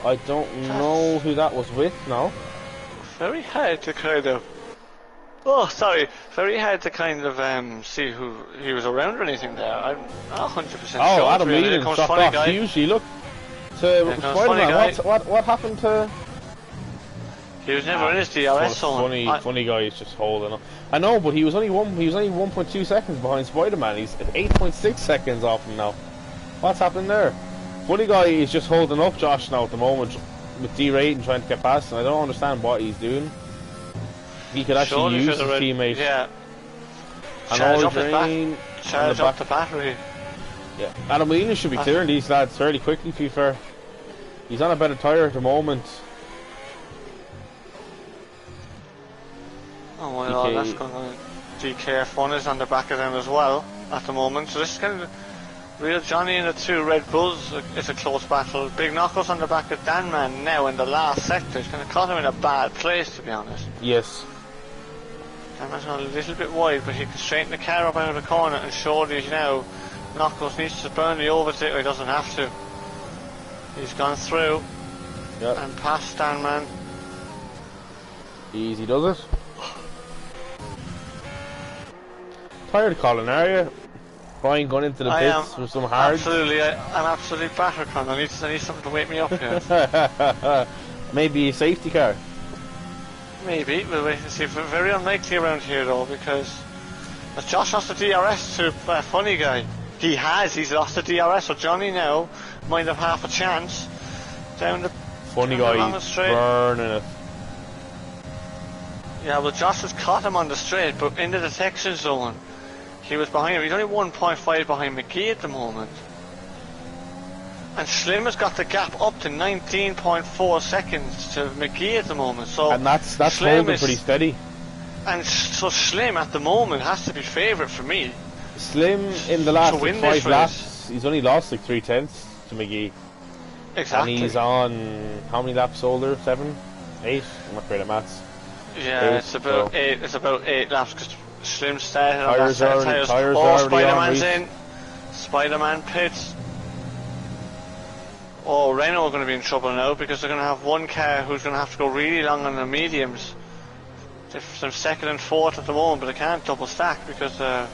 I don't know who that was with now. Very hard to kind of... Oh, sorry. Very hard to kind of see who he was around or anything there. I'm not 100% sure. Oh, Adam Whelan dropped off hugely. Look, to Spider-Man, what happened to... He was never in his DRS zone. Funny Guy is just holding up. I know, but he was only 1.2 seconds behind Spider-Man. He's 8.6 seconds off him now. What's happening there? Funny Guy is just holding up Josh now at the moment with D-Rate and trying to get past him. I don't understand what he's doing. He could actually use his teammate. Yeah. Charge up the battery. Yeah. Adam Whelan should be clearing these lads fairly quickly, to be fair. He's on a better tyre at the moment. Oh well, that's going on. DKF1 is on the back of them as well at the moment. So this is kind of Real Johnny and the two Red Bulls. It's a close battle. Big Knuckles on the back of Danman now in the last sector. It's going to caught him in a bad place, to be honest. Yes. Danman's gone a little bit wide, but he can straighten the car up out of the corner and surely now Knuckles needs to burn the overtake, or he doesn't have to. He's gone through and past Danman. Easy does it. Tired, Colin, are you? Brian going into the pits with some hard. Absolutely, I'm absolutely battered, Colin. I need something to wake me up here. Maybe a safety car. Maybe, we'll wait and see. Very unlikely around here though, because as Josh lost the DRS to Funny Guy. He's lost the DRS, so Johnny now might have half a chance. Down the Funny Guy burning it. Yeah, well Josh has caught him on the straight, but in the detection zone. He was behind him. He's only 1.5 behind McGee at the moment. And Schlim has got the gap up to 19.4 seconds to McGee at the moment. So and that's holding pretty steady. And so Schlim at the moment has to be favourite for me. Schlim in the last 5 laps, he's only lost like 3/10 to McGee. Exactly. And he's on how many laps older? 7? 8? I'm not great at maths. Yeah, it's about 8. It's about 8 laps because Schlim started on that set of tyres. Oh, Spider-Man's in. Spider-Man pits. Oh, Renault are going to be in trouble now because they're going to have one car who's going to have to go really long on the mediums. They're 2nd and 4th at the moment, but they can't double stack because they're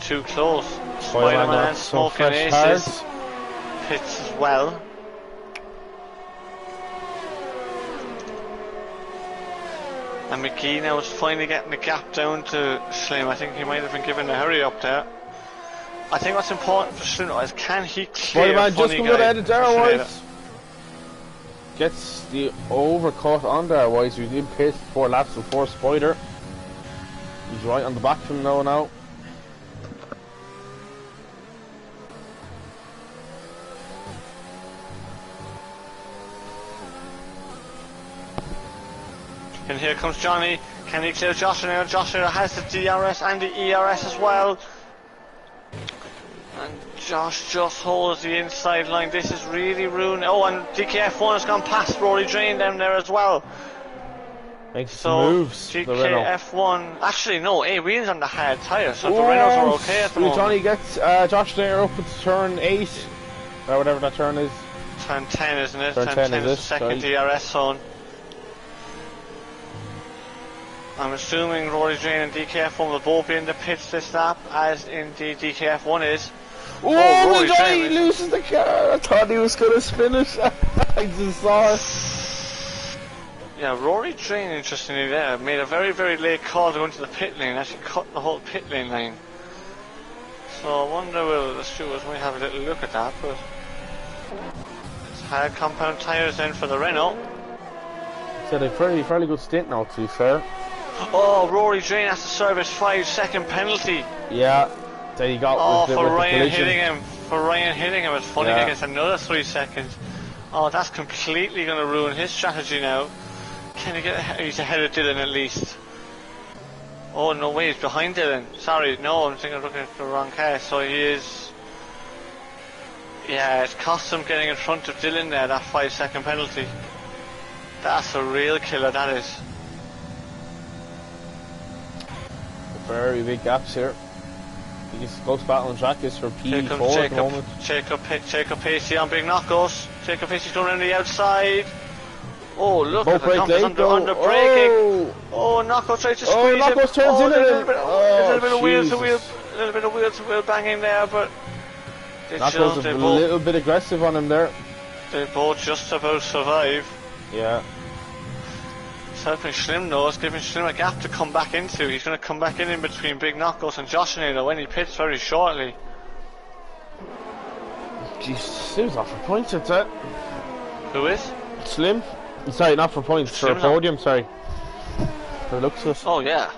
too close. Spider-Man smoking aces. Pits as well. And McGee now is finally getting the gap down to Slim. I think he might have been given a hurry up there. I think what's important for Slim is can he clear Spider-Man just comes out ahead of Darrell Schneider. White. Gets the overcut on Darrell White. He did pit 4 laps before Spider. He's right on the back from now. And here comes Johnny. Can he clear Josh now? Josh has the DRS and the ERS as well. And Josh just holds the inside line. This is really ruining. Oh, and DKF1 has gone past Rory Drain down there as well. Makes some moves. DKF1. Actually, no, A-Wheel's on the hard tyre, so the Renaults are okay at the moment. Johnny gets Josh there up at turn 8. Or whatever that turn is. Turn 10, isn't it? Turn 10 is the second DRS zone. I'm assuming Rory Drain and DKF1 will both be in the pits this lap, as indeed DKF1 is. Oh, Johnny loses the car. I thought he was going to spin it. I just saw it. Yeah, Rory Drain, interestingly there, made a very, very late call to go into the pit lane, actually cut the whole pit lane line. So I wonder whether the stewards might have a little look at that, but it's hard compound tyres then for the Renault. It's had a fairly good stint now, to be fair. Oh, Rory Drain has to serve his 5-second penalty. Yeah, that he got with for the Ryan collision. hitting him. For Ryan hitting him, it's funny he gets another 3 seconds. Oh, that's completely going to ruin his strategy now. Can he get? He's ahead of Dylan at least. Oh no way, he's behind Dylan. Sorry, no, I'm thinking I'm looking at the wrong car. So he is. Yeah, it's cost him getting in front of Dylan there. That 5-second penalty. That's a real killer. That is. Very big gaps here. Biggest close battle on track is for P4 at the moment. Jacob Pacey on big knockouts. Jacob Pacey's going around the outside. Oh, look at the numbers under braking. Oh, knockout tries to squeeze Knockout turns in a little bit of wheel to wheel banging there, but Knockout's a little bit aggressive on him there. They both just about survive. Yeah. It's helping Slim though, it's giving Slim a gap to come back into. He's going to come back in between Big Knockouts and Josh Nader when he pits very shortly. Jeez, Slim's off for points, that's it. Who is? Slim? Sorry, not for points, for a podium, sorry. For looks of it. Oh yeah.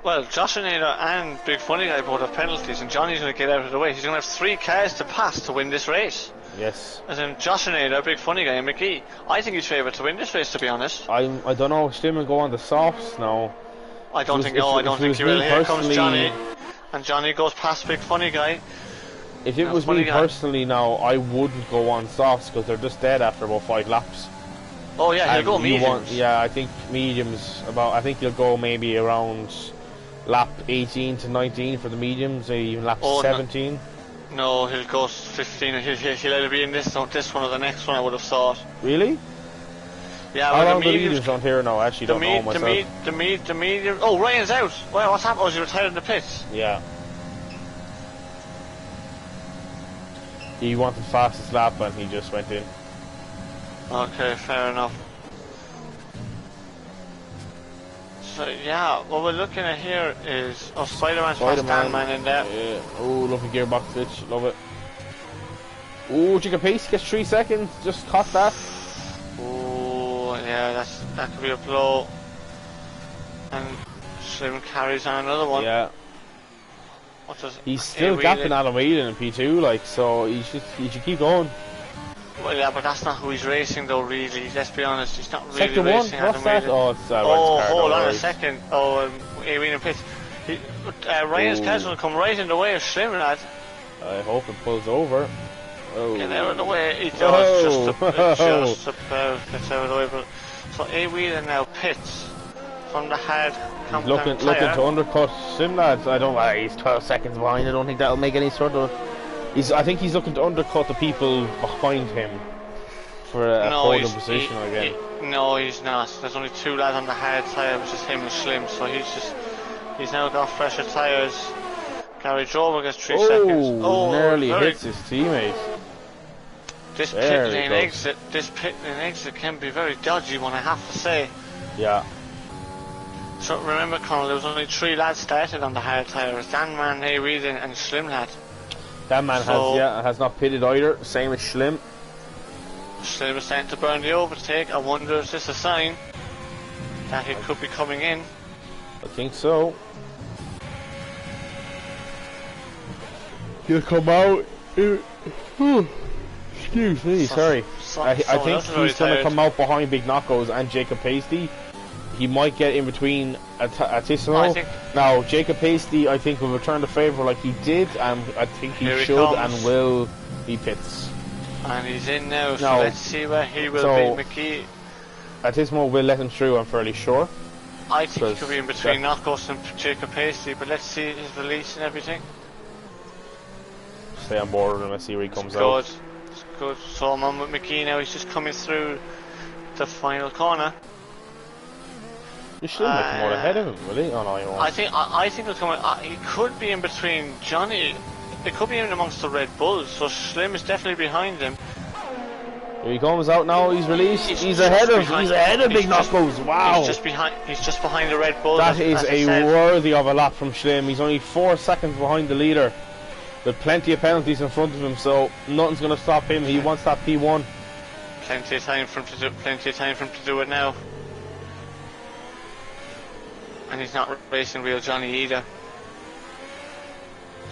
Well, Josh Nader and Big Funny Guy both have penalties, and Johnny's going to get out of the way. He's going to have 3 cars to pass to win this race. Yes. As in Josh Nader, Big Funny Guy and McGee. I think he's favoured to win this race, to be honest. I don't know, Slim will go on the softs now. I don't think he will. Here comes Johnny. And Johnny goes past Big Funny Guy. If it was me personally now, I wouldn't go on softs because they're just dead after about 5 laps. Oh yeah, he'll go mediums. I think mediums I think he'll go maybe around lap 18 to 19 for the mediums, even lap 17. No, he'll go 15. He'll either be in this one or the next one, I would have thought. Really? Yeah, well, the mediums on here now. I actually don't know myself. The medium. Oh, Ryan's out. Well, what's happened? Oh, he retired in the pits. Yeah. He wanted fastest lap and he just went in. Okay, fair enough. So yeah, what we're looking at here is Spider-Man's fast man in there. Yeah. Oh, lovely gearbox switch, love it. Oh, Jacob Pace gets 3 seconds, just caught that. Oh yeah, that could be a blow. And Slim carries on another one. Yeah. He's still gapping Adam Whelan in P2, like, so he should keep going. Well, yeah, but that's not who he's racing, though. Really, let's be honest, he's not really Sector racing. What's that? Oh, it's hold on a second. Oh, Whelan pits. Ryan's car's going to come right in the way of Slim, lad. I hope it pulls over. Oh. Get out of the way. He does just about gets out of the way. But so Whelan now pits from the hard. Looking to undercut Slim, lads. He's 12 seconds behind. I don't think that'll make any sort of. I think he's looking to undercut the people behind him for a podium position again. No, he's not. There's only 2 lads on the hard tyre, which is him and Slim. So he's now got fresher tyres. Gary Drover gets 3 seconds. Oh, nearly hits his teammate. This pit lane exit can be very dodgy one, I have to say. Yeah. So remember, Colonel, there was only 3 lads started on the hard tyres. Dan Man, Hey Reed and Slim Lad. That man has not pitted either, same as Schlim. Slim is starting to burn the overtake. I wonder if this is a sign that he could be coming in. I think so. He'll come out. Excuse me, sorry. I think he's going to come out behind Big Knockos and Jacob Pasty. He might get in between Atissimo. Now, Jacob Pasty, I think, will return the favour like he did, and I think he should and will be pits. And he's in now, so let's see where he will be. McGee. Atissimo will let him through, I'm fairly sure. I think he could be in between Knockos and Jacob Pasty, but let's see his release and everything. Stay on board and let's see where he comes out. It's good. So I'm on with McGee now. He's just coming through the final corner. You should make him more ahead of him, will he? Oh no, he won't. I think he'll come. He could be in between Johnny. It could be in amongst the Red Bulls. So Slim is definitely behind him. Here he comes out now. He's released. He's ahead of Big Knockos. Wow. He's just behind the Red Bulls. That is worthy of a lap from Slim. He's only 4 seconds behind the leader. With plenty of penalties in front of him, so nothing's going to stop him. He wants that P1. Plenty of time for him to do it now. And he's not racing real Johnny either.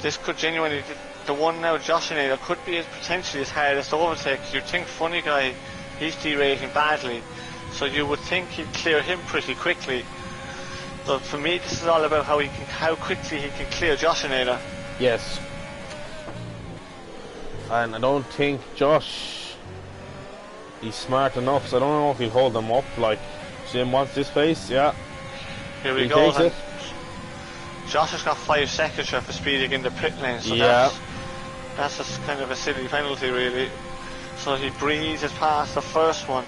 This could genuinely, the one now, Joshinator, could be potentially his hardest overtake. You'd think Funny Guy, he's derating badly, so you would think he'd clear him pretty quickly. But for me, this is all about how quickly he can clear Joshinator. Yes. And I don't think Josh, he's smart enough, so I don't know if he'll hold them up. Like, Jim wants this pace, yeah. Here we go. Josh has got 5 seconds for speeding in the pit lane, so that's a kind of a silly penalty, really. So he breezes past the first one.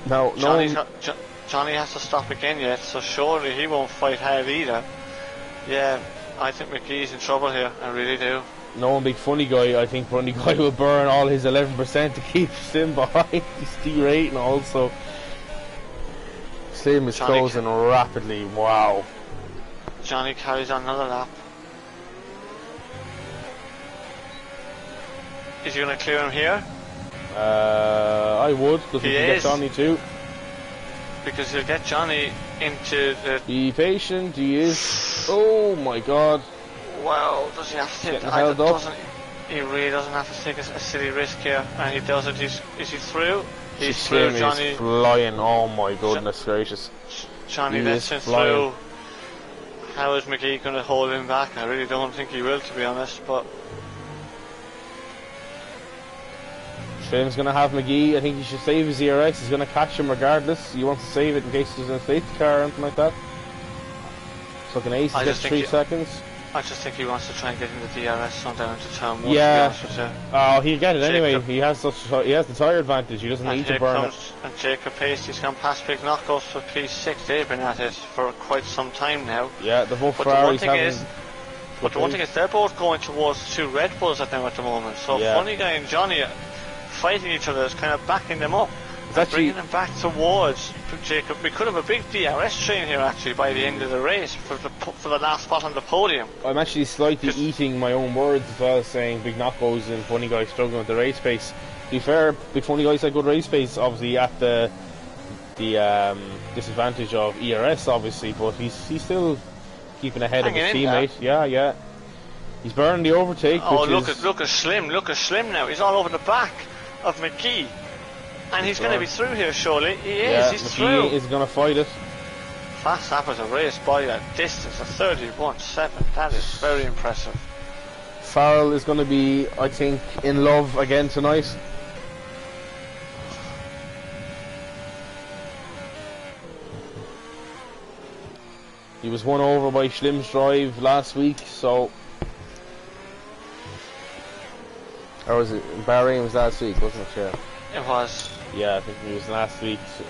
No, Johnny has to stop again yet, so surely he won't fight hard either. Yeah, I think McGee's in trouble here. I really do. No, big Funny Guy. I think Funny Guy will burn all his 11% to keep Slim behind. He's derating also. Slim is closing rapidly. Wow. Johnny carries on another lap. Is he going to clear him here? I would, because he can get Johnny too. Because he'll get Johnny into the... Be patient, he is. Oh my god. Well, does he have to take... He really doesn't have to take a silly risk here. And he does it. Is he through? He's through, Johnny. He's flying. Oh my goodness gracious. Johnny lets him through. How is McGee going to hold him back? I really don't think he will, to be honest, but... Slim's going to have McGee. I think he should save his ERX. He's going to catch him regardless. He wants to save it in case there's a safety car or anything like that. So can Ace get 3 seconds? I just think he wants to try and get in the DRS on down to turn 1. Yeah. Oh, he'll get it anyway. He has the tyre advantage. He doesn't need to burn it. And Jacob Pasty's gone past Big Knockos for P6. They've been at it for quite some time now. Yeah, the both Ferraris having... But the one thing is, they're both going towards 2 Red Bulls at the moment. So Funny Guy and Johnny fighting each other is kind of backing them up. Bringing them back towards Jacob. We could have a big DRS train here actually by the end of the race for the last spot on the podium. I'm actually slightly eating my own words as well, saying Big Knockos and Funny Guy struggling with the race pace. To be fair, Big Funny Guy's had good race pace, obviously at the disadvantage of ERS, obviously, but he's still keeping ahead of his teammate. Yeah. He's burning the overtake. Oh, look at Slim now. He's all over the back of McGee. And he's going to be through here, surely. He is, he's through. He is going to fight it. Fast Apple's a race by a distance of 31.7. That is very impressive. Farrell is going to be, I think, in love again tonight. He was won over by Schlim's drive last week, so... Or was it Bahrain was last week, wasn't it? It was. Yeah, I think he was last week. So.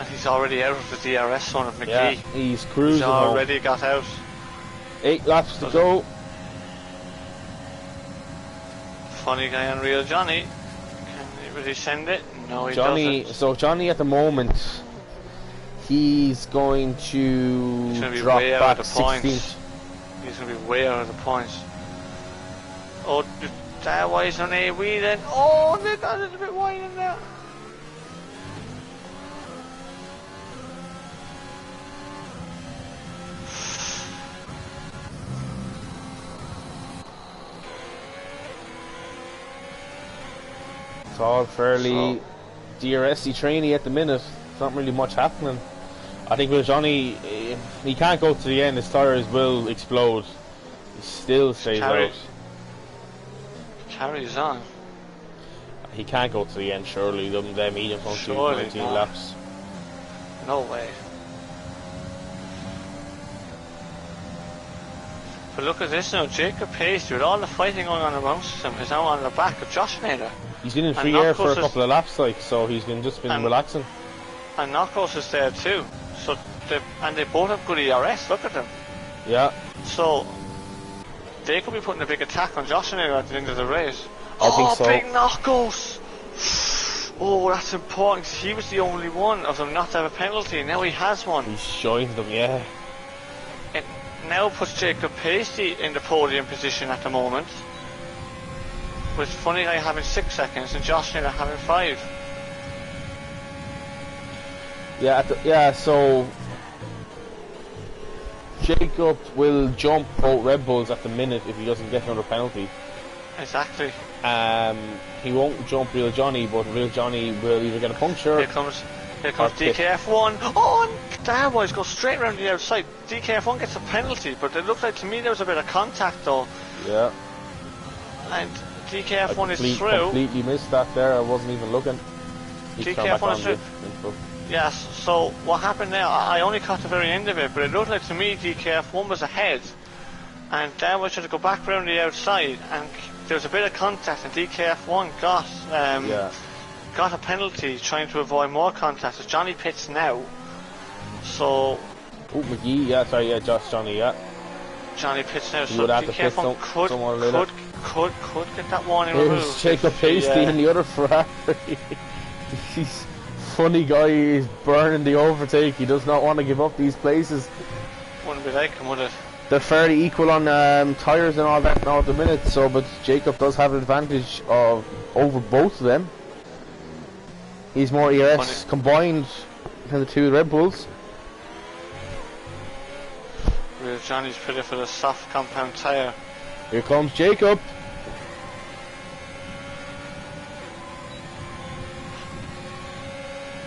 And he's already out of the DRS zone of McGee. Yeah, he's cruising. He's already got out. 8 laps to go. Funny Guy and Real Johnny. Can he really send it? No, he Johnny. doesn't. So Johnny at the moment, he's going to He's gonna be drop way out back of the points. 16th. He's going to be way out of the points. Oh, that wise on a wee then. Oh, they got a little bit wide in there. It's all fairly DRS-y trainy at the minute. It's not really much happening. I think with Johnny, he can't go to the end. His tires will explode. He still stays out. Carries on. He can't go to the end. Surely, them medium won't do 19 laps. No way. But look at this now. Jacob Pacey, with all the fighting going on amongst them, is now on the back of Josh Naylor. He's been in free air for a couple of laps, like, so he's just been relaxing. And Knockos is there too. So they both have good ERS. Look at them. Yeah. So they could be putting a big attack on Josh Naylor at the end of the race. I think so. Big Knockos. Oh, that's important. He was the only one of them not to have a penalty. Now he has one. He's showing them, yeah. It now puts Jacob Pacey in the podium position at the moment, with Funny Guy having 6 seconds and Josh Naylor having 5. Yeah, so Jacob will jump both Red Bulls at the minute if he doesn't get another penalty. Exactly. He won't jump Real Johnny, but Real Johnny will either get a puncture. Here comes DKF1. Oh, and that boys go straight around the outside. DKF1 gets a penalty, but it looked like to me there was a bit of contact though. Yeah. And DKF1 is through. Completely missed that there. I wasn't even looking. DKF1 is through. Yes. So what happened there? I only caught the very end of it, but it looked like to me DKF1 was ahead, and then was trying to go back around the outside, and there was a bit of contact, and DKF1 got a penalty trying to avoid more contact. So Johnny pits now. So. Oh, McGee. Yeah, sorry. Yeah, Johnny. Yeah. Johnny pits now. So DKF1 could get that warning removed. Here's Jacob Pacey in the other Ferrari. He's Funny Guy is burning the overtake. He does not want to give up these places. Wouldn't be like him, would it? They're fairly equal on tyres and all that now at the minute. So, but Jacob does have an advantage over both of them. He's more ERS combined than the two Red Bulls. Real Johnny's pretty for the soft compound tyre. Here comes Jacob.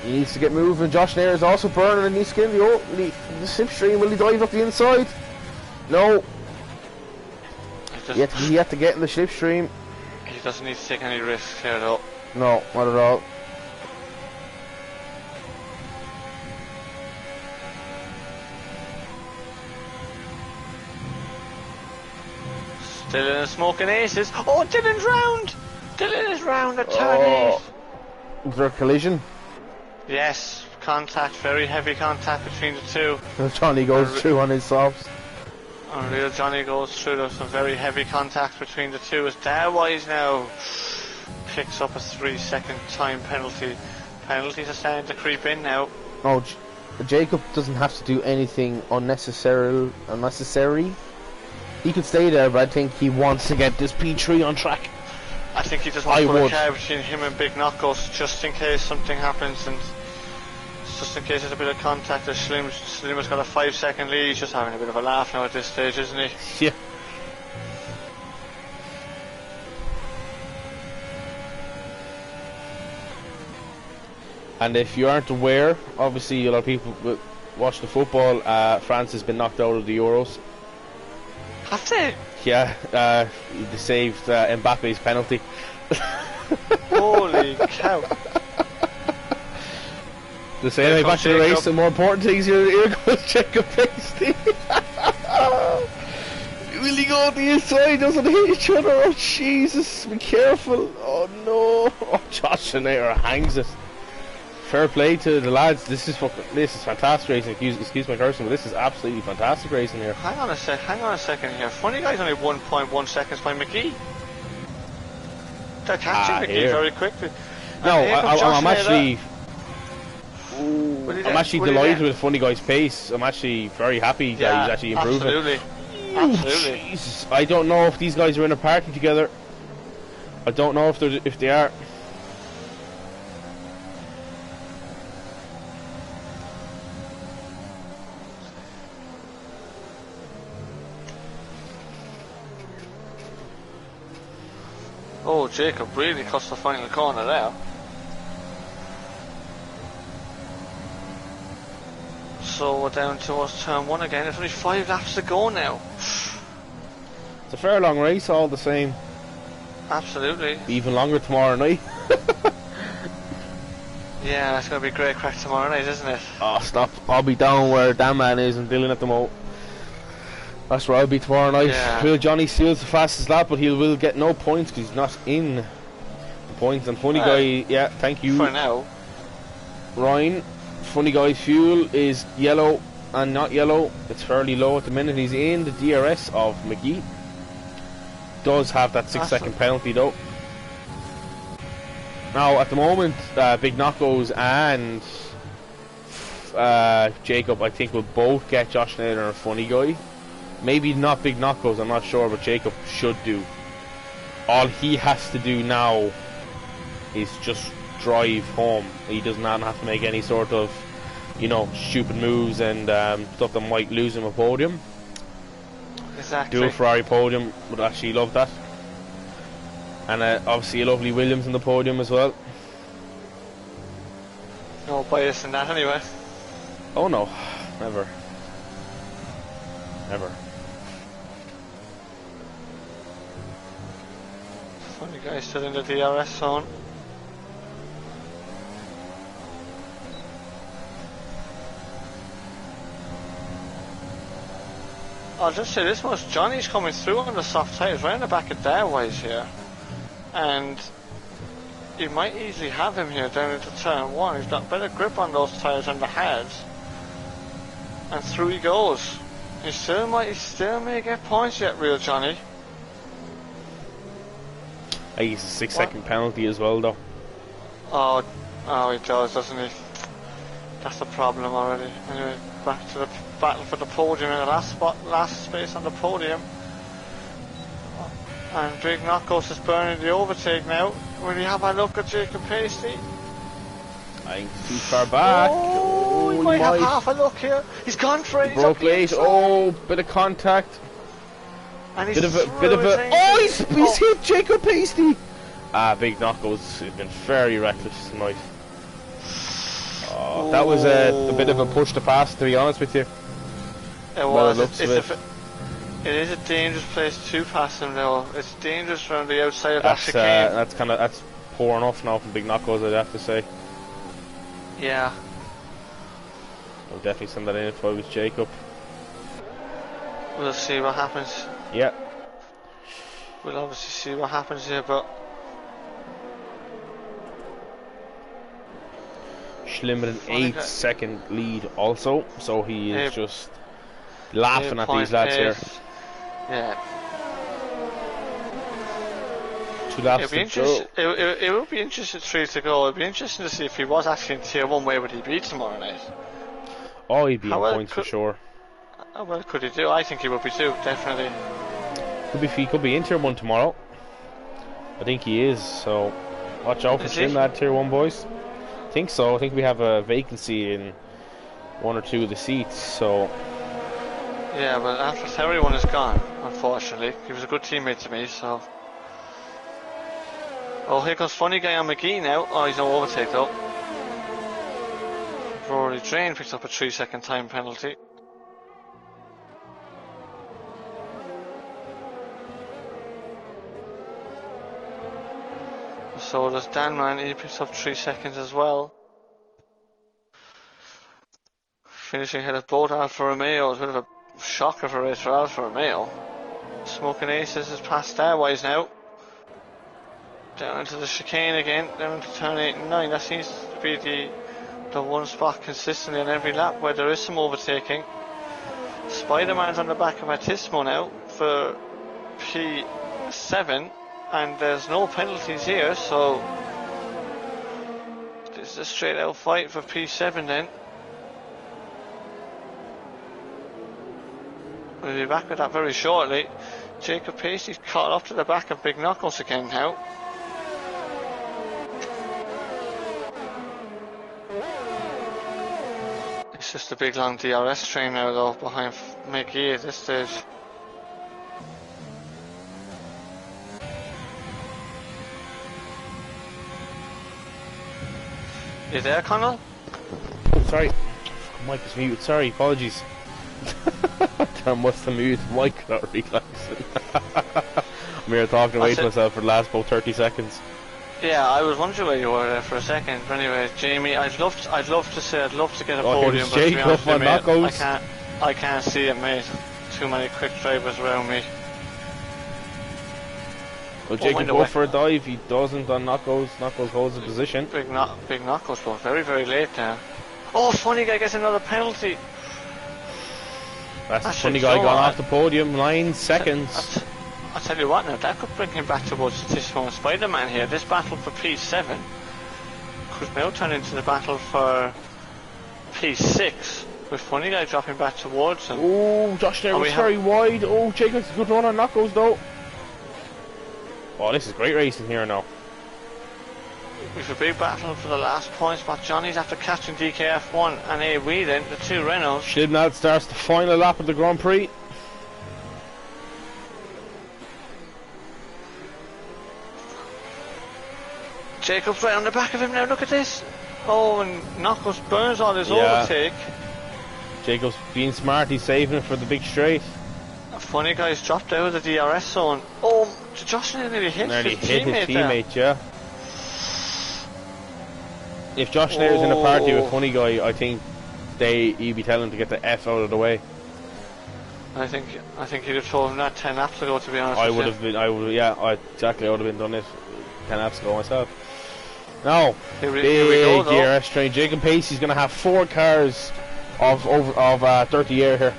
He needs to get moving. Josh Nair is also burning and he's getting the slipstream. Will he dive up the inside? No. He had to get in the slipstream. He doesn't need to take any risks here though. No, not at all. Still in the smoking aces. Oh, Dylan's round! Dylan is round at turn 8. Is there a collision? Yes, contact, very heavy contact between the two. Johnny goes through on his softs. And Real Johnny goes through. There's some very heavy contact between the two. As Darwise now picks up a 3-second time penalty. Penalties are starting to creep in now. Oh, Jacob doesn't have to do anything unnecessary. He could stay there, but I think he wants to get this P3 on track. I think he just wants to put a car between him and Big Knockos just in case something happens, and just in case there's a bit of contact. Slim's got a 5-second lead. He's just having a bit of a laugh now at this stage, isn't he? Yeah. And if you aren't aware, obviously a lot of people watch the football. France has been knocked out of the Euros. Have they? Yeah, they saved Mbappe's penalty. Holy cow. The same way back to the race, the more important things here goes Jacob Pacey. Will he go on the inside? Doesn't hit each other? Oh Jesus, be careful. Oh no. Oh, Josh Nair hangs it. Fair play to the lads. This is fantastic racing. Excuse my cursing, but this is absolutely fantastic racing here. Hang on a second here. Funny Guy's only 1.1 seconds by McGee. They're catching McGee very quickly. No, And here comes Josh I'm actually. I'm actually delighted with Funny Guy's pace. I'm actually very happy that he's actually improving. Absolutely. Ooh, Absolutely. Jesus. I don't know if these guys are in a party together. I don't know if they are. Oh, Jacob really cuts the final corner there. So we're down towards turn 1 again. There's only 5 laps to go now. It's a fair long race, all the same. Absolutely. Be even longer tomorrow night. Yeah, it's going to be great crack tomorrow night, isn't it? Oh, stop. I'll be down where Dan Man is and Dylan at the moment. That's where I'll be tomorrow night. Yeah. Will Johnny steals the fastest lap, but he will get no points because he's not in the points. And Funny Guy, yeah, thank you. For now. Ryan, Funny Guy's fuel is yellow and not yellow. It's fairly low at the minute. He's in the DRS of McGee. Does have that 6-second penalty though. Now at the moment, Big Knockos and Jacob, I think, will both get Josh Naylor and Funny Guy. Maybe not Big Knockos, I'm not sure, but Jacob should do. All he has to do now is just drive home. He does not have to make any sort of, you know, stupid moves and stuff that might lose him a podium. Exactly. Do a Ferrari podium, would actually love that. And obviously a lovely Williams in the podium as well. No bias in that anyway. Oh no, never. Never. Funny Guy still in the DRS zone. I'll just say this much, Johnny's coming through on the soft tyres, right in the back of their ways here. And you might easily have him here down into turn 1. He's got better grip on those tyres than the hards. And through he he still may get points yet, real Johnny. He gets a 6-second penalty as well though. Oh, he does, doesn't he? That's the problem already. Anyway, back to the battle for the podium in the last space on the podium. And Big Knockos is burning the overtake now. Will you have a look at Jacob Paisley? I think too far back. Oh, he might have half a look here. He's gone for it. Broke late. Oh, bit of contact. And he's bit of a. Oh, he's hit Jacob Paisley. Big Knockos has been very reckless tonight. Oh, that was a bit of a push to pass, to be honest with you. It was. It is a dangerous place to pass him though. It's dangerous from the outside of that chicane. That's poor enough now from Big Knockos, I'd have to say. Yeah. I'll definitely send that in if I was Jacob. We'll see what happens. Yeah. We'll obviously see what happens here, but Schlimmer an 8-second lead also, so he is just laughing at these lads here. Yeah. 2 laps to go. It would be interesting 3 to go. It'd be interesting to see if he was actually in tier 1, where would he be tomorrow night? Oh, he'd be in points for sure. How well could he do? I think he would be too, definitely. He could be in tier 1 tomorrow. I think he is, so watch out for Slim at tier 1, boys. I think so. I think we have a vacancy in 1 or 2 of the seats, so. Yeah, but after everyone is gone, unfortunately. He was a good teammate to me, so. Oh, here comes Funny Guy on McGee now. Oh, he's no overtake though. Rory Drain picks up a 3-second time penalty. So does Danman, he picks up 3 seconds as well. Finishing ahead of both Alfa Romeo, it's a bit of a shocker for a race for Alfa Romeo. Smoking Aces is past Starwise now. Down into the chicane again, down into turn 8 and 9. That seems to be the one spot consistently on every lap where there is some overtaking. Spider-Man's on the back of Atismo now for P7, and there's no penalties here, so a straight out fight for P7 then. We'll be back with that very shortly. Jacob Pacey's caught up to the back of Big Knuckles again now. It's just a big long DRS train now though behind McGee at this stage. You there, Connell? Oh, sorry. Mic is muted. Sorry, apologies. Damn, what's the mute? Mic not realising. I'm here talking away to myself for the last about 30 seconds. Yeah, I was wondering where you were there for a second. But anyway, Jamie, I'd love to get a podium, but to be honest with you, mate, I can't see it, mate. Too many quick drivers around me. Well, Jacob go for a dive. He doesn't on Knuckles. Knuckles holds the position. Big Knuckles, but very, very late now. Oh, funny guy gets another penalty. That's the funny guy gone off the podium. 9 seconds. I'll tell you what now, that could bring him back towards this one Spider-Man here. This battle for P7 could now turn into the battle for P6, with funny guy dropping back towards him. Oh, Josh there was very wide. Oh, Jacob's a good run on Knuckles though. Oh, this is great racing here now. We've a big battle for the last point spot. Johnny's after catching DKF1 and AW then, the two Renaults. Shibnad starts the final lap of the Grand Prix. Jacob's right on the back of him now, look at this. Oh, and Knuckles burns all his overtake. Jacob's being smart, he's saving it for the big straight. A funny guy's dropped out of the DRS zone. Oh, Josh nearly hit his teammate, yeah. If Josh Nair's in a party with funny guy, I think he'd be telling him to get the F out of the way. I think he'd have told him that 10 laps ago, to be honest. I would have been, exactly, I would have been done it 10 laps ago myself. Now, here we go, DRS train. Jacob Pacey's going to have 4 cars of 30 year here.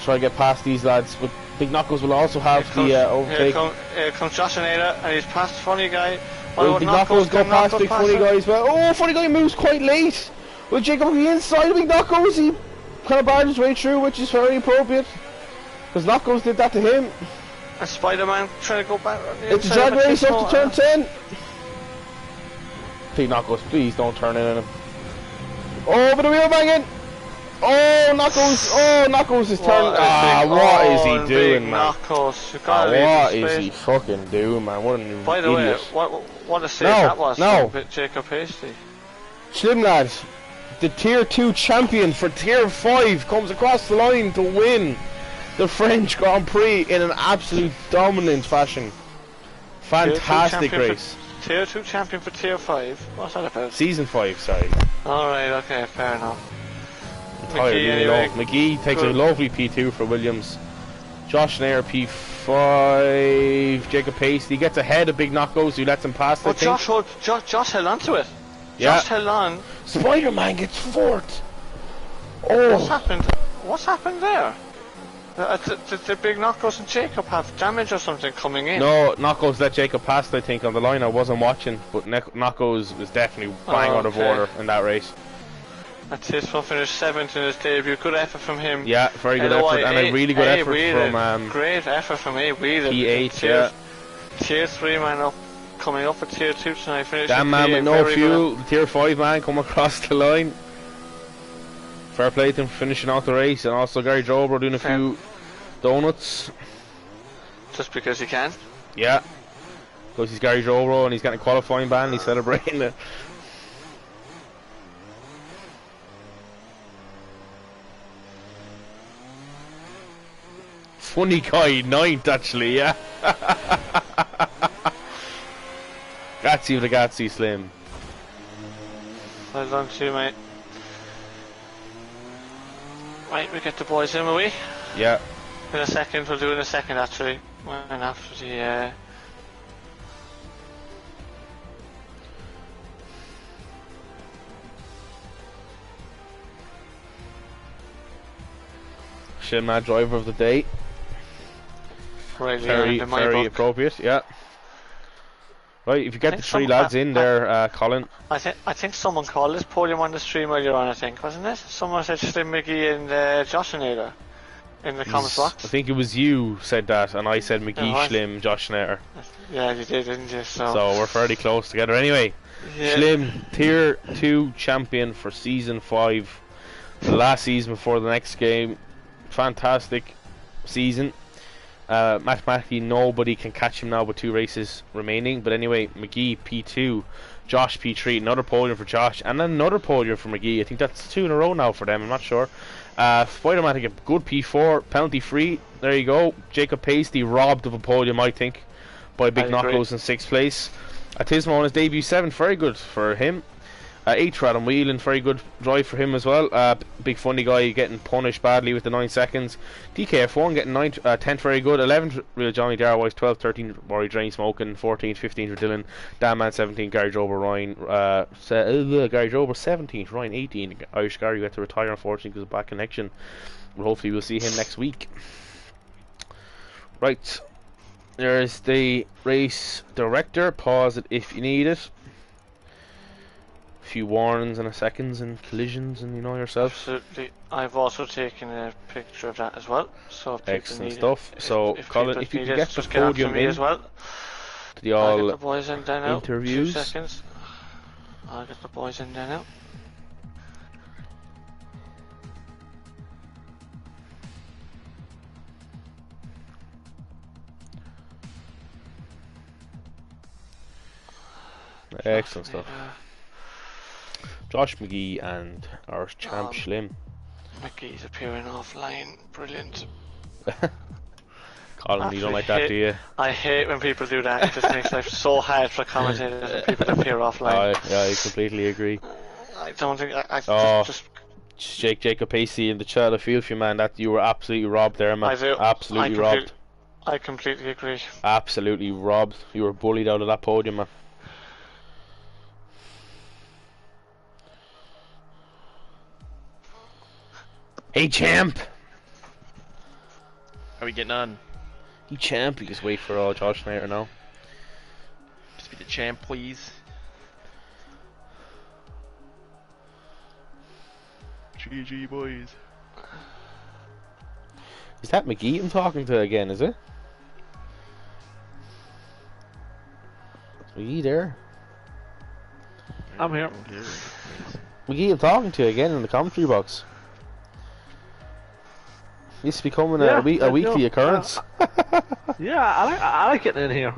Try to get past these lads. But Big Knuckles will also have the overtake. Here comes Josh Nader, and he's past Funny Guy. Will Big Knuckles go past Big Funny Guy as well? Oh, Funny Guy moves quite late. Will Jacob be inside of Big Knuckles? He kind of barged his way through, which is very appropriate. Because Knuckles did that to him. And Spider-Man trying to go back. It's a drag race up to turn 10. Big Knuckles, please don't turn in on him. Oh, but a wheel banging. Oh, Knuckles! Oh, Knuckles is turning. What is he doing, man? Knuckles, what is he fucking doing, man? What an idiot. By the way, what a save that was from Jacob Hasty. Slim lads, the Tier 2 champion for Tier 5 comes across the line to win the French Grand Prix in an absolute dominant fashion. Fantastic race. Tier 2 champion for Tier 5? What's that about? Season 5, sorry. Alright, okay, fair enough. McGee takes a lovely P2 for Williams. Josh Nair P5. Jacob Pacey gets ahead of Big Knuckles, who lets him pass. But Josh held on to it. Yeah. Josh held on. Spider-Man gets fourth. Oh. What's happened there? Did Big Knuckles and Jacob have damage or something coming in? No, Knuckles let Jacob past, I think, on the line. I wasn't watching, but Knuckles was definitely bang out of order in that race. That's his one, finished 7th in his debut. Good effort from him. Yeah, very good effort, and a really good effort from great effort from A. Wheeler. P8, yeah. Tier 3 man up, coming up at Tier 2 tonight. That man with no fuel, the Tier 5 man come across the line. Fair play to him for finishing out the race, and also Gary Jobro doing a few donuts. Just because he can? Yeah. Because he's Gary Jobro and he's getting a qualifying ban, he's celebrating it. Funny guy, 9th actually, yeah. Gatsy with a Gatsy Slim. Well done to you, mate. Right, we get the boys in, will we? Yeah. In a second, we'll do it in a second actually. And after the Shimad driver of the day. Right, very appropriate, yeah. Right, if you get the three lads in there, Colin. I think someone called this podium on the stream earlier on. I think, wasn't it? Someone said Slim McGee and Joshinator in the comments box. I think it was you said that, and I said McGee, Slim, Joshinator. Yeah, you did, didn't you? So we're fairly close together. Anyway, Slim, Tier 2 champion for Season 5. The last season before the next game. Fantastic season. Mathematically nobody can catch him now with 2 races remaining, but anyway, McGee P2, Josh P3, another podium for Josh, and another podium for McGee. I think that's 2 in a row now for them, I'm not sure. Spider-Man a good P4, penalty free, there you go. Jacob Pasty robbed of a podium, I think, by Big Knockos in 6th place. Tismo on his debut 7th, very good for him. 8th for Adam Whelan, very good drive for him as well. Big funny guy getting punished badly with the 9 seconds. DKF1 getting 10th, very good. 11th, Real Johnny Darwise. 12th, 13th, Rory Drain Smoking. 14th, 15th for Dylan. Damman 17th, Gary Drober, Ryan. Gary Drober 17th, Ryan 18th. Irish Gary got to retire unfortunately because of bad connection. But hopefully we'll see him next week. Right, there's the race director. Pause it if you need it. Few warnings and seconds and collisions, and you know yourself. Absolutely. I've also taken a picture of that as well. So excellent stuff. So Colin, if you can get the podium in as well. To the all I'll get the boys in there now. Interviews. 2 seconds. I'll get the boys in there now. Excellent stuff. Josh McGee and our champ Slim. McGee's appearing offline. Brilliant. Colin, you don't like that, do you? I hate when people do that. It just makes life so hard for commentators when people appear offline. I completely agree. I don't think just Jacob Pacey in the chat. I feel for you, man. That you were absolutely robbed there, man. I do. Absolutely robbed. I completely agree. Absolutely robbed. You were bullied out of that podium, man. Hey, champ! How are we getting on? Hey, champ, you just wait for Josh Schneider now. Just be the champ, please. GG, boys. Is that McGee I'm talking to again, is it? Is McGee there? I'm here. McGee I'm talking to again in the commentary box. It's becoming a weekly occurrence. Yeah, I like getting in here.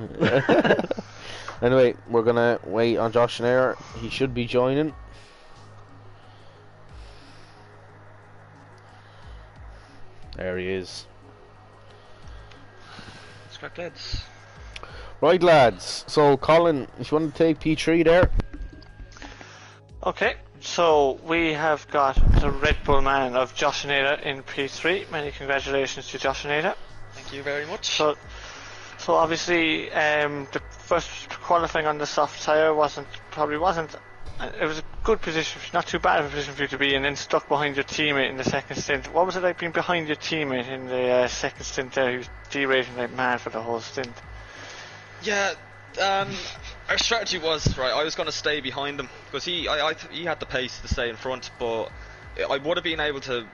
Anyway, we're gonna wait on Josh Schneider. He should be joining. There he is. Let's crack, lads. Right, lads. So, Colin, if you want to take P3 there. Okay. So we have got the Red Bull man of Joshinator in P3. Many congratulations to Joshinator. Thank you very much. So obviously the first qualifying on the soft tyre probably wasn't. It was a good position, not too bad of a position for you to be in, and then stuck behind your teammate in the second stint. What was it like being behind your teammate in the second stint there? He was derating like mad for the whole stint. Yeah. Our strategy was right. I was going to stay behind him because he had the pace to stay in front, but I would have been able to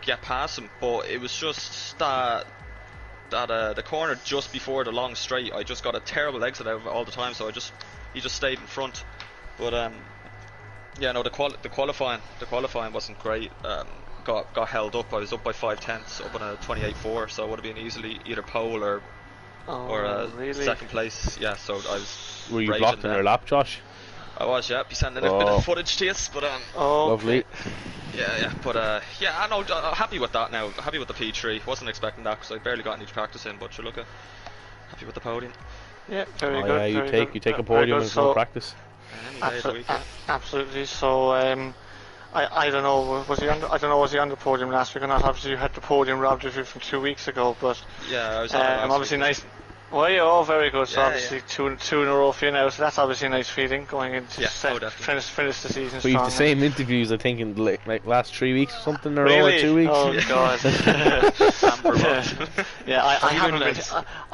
get past him. But it was just that the corner just before the long straight, I just got a terrible exit out of it all the time. So he just stayed in front. But yeah, no, the qualifying wasn't great. Got held up. I was up by 5/10 up on a 28.4, so it would have been easily either pole or really? second place. Yeah, so I was. Were you blocked in your lap, Josh? I was, yeah. Be sending a bit of footage to us, but lovely. Yeah, but yeah, I know. Happy with that now. Happy with the P3. Wasn't expecting that because I barely got any practice in, but sure, look, happy with the podium. Yeah, very good. Yeah, you take a podium with no practice. Absolutely. So I don't know. Was he on the podium last week or not? Obviously, you had the podium robbed of you from 2 weeks ago, but yeah, I was on obviously week. Nice. Well, yeah, very good. So yeah, obviously two in a row for you now. So that's obviously a nice feeling going into finish the season. We've the same interviews, I think, in like last 3 weeks or something, or really? 2 weeks. Oh god. Yeah, I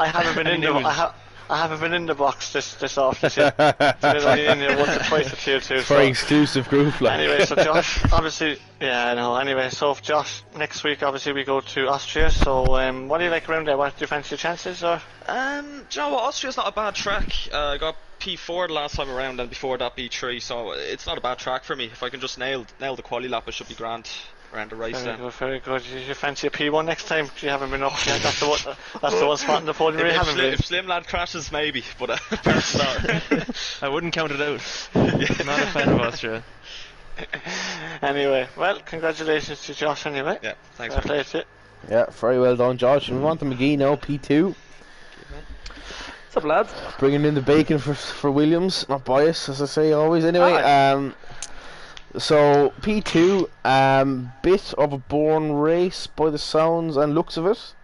haven't been in the I haven't been in the box this often yet. I've been only in there once or twice at tier 2. Very exclusive group, like. Anyway, so Josh, obviously, yeah, I know. Anyway, so Josh, next week obviously we go to Austria. So, what do you like around there? What do you fancy your chances? Or Do you know what? Austria's not a bad track. I got P4 the last time around, and before that B3. So it's not a bad track for me. If I can just nail the quali lap, it should be grand around the race. Very good. You fancy a P1 next time? You haven't been up yet. That's the one spot in the podium. If Slim Lad crashes, maybe, but perhaps not. I wouldn't count it out. Not a fan of Austria. Anyway, well, congratulations to Josh anyway. Yeah, thanks for very much. Yeah, very well done, Josh. And we want to McGee now, P2. What's up, lads? Bringing in the bacon for Williams, not biased, as I say always. Anyway, so P2, bit of a boring race by the sounds and looks of it.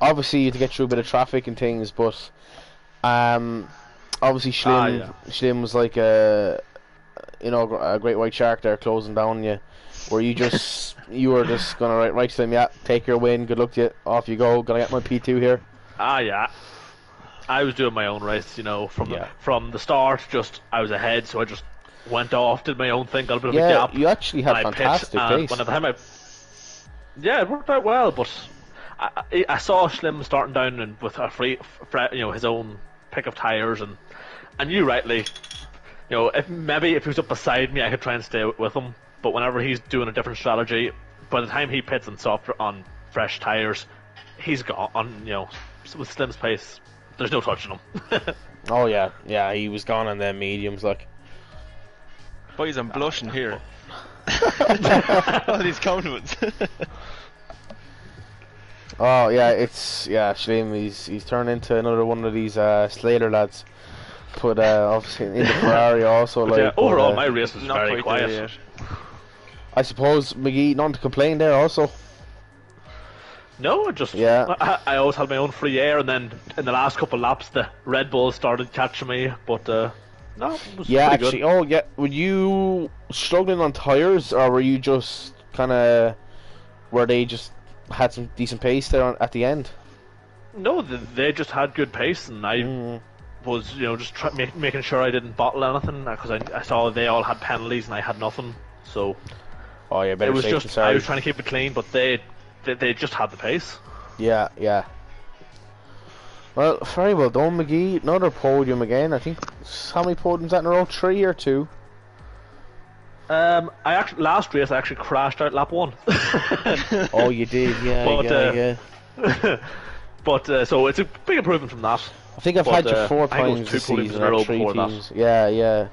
Obviously, you had to get through a bit of traffic and things, but obviously Schlim was like a great white shark there closing down you, where you were just gonna right to them, yeah, take your win, good luck to you, off you go, gonna get my P2 here. Yeah. I was doing my own race, from the start. Just I was ahead, so I just went off, did my own thing, got a bit of a gap. You actually had fantastic pace. It worked out well, but I saw Schlim starting down and with a his own pick of tires, and I knew rightly, if he was up beside me, I could try and stay with him. But whenever he's doing a different strategy, by the time he pits on fresh tires, he's gone. With Slim's pace, there's no touching him. Oh yeah, he was gone on them mediums, like. Boys, I'm blushing here. All these compliments. Oh yeah, Schlim, he's turned into another one of these Slater lads. But obviously in the Ferrari also, like. Overall, my race was not very quite quiet. I suppose McGee, nothing to complain there also. No, I always had my own free air, and then in the last couple of laps, the Red Bull started catching me. But no, it was pretty good. Oh yeah, were you struggling on tires, or were you just where they just had some decent pace there at the end? No, they just had good pace, and I was just making sure I didn't bottle anything, because I saw they all had penalties and I had nothing. So better it was safe just than sorry. I was trying to keep it clean, but they just had the pace. Yeah. Well, very well done, McGee. Another podium again. I think, how many podiums that in a row? 3 or 2? Last race I actually crashed out lap 1. Oh, you did, yeah. But so it's a big improvement from that. I think I've had you 4 times this season, or 3 teams. Yeah.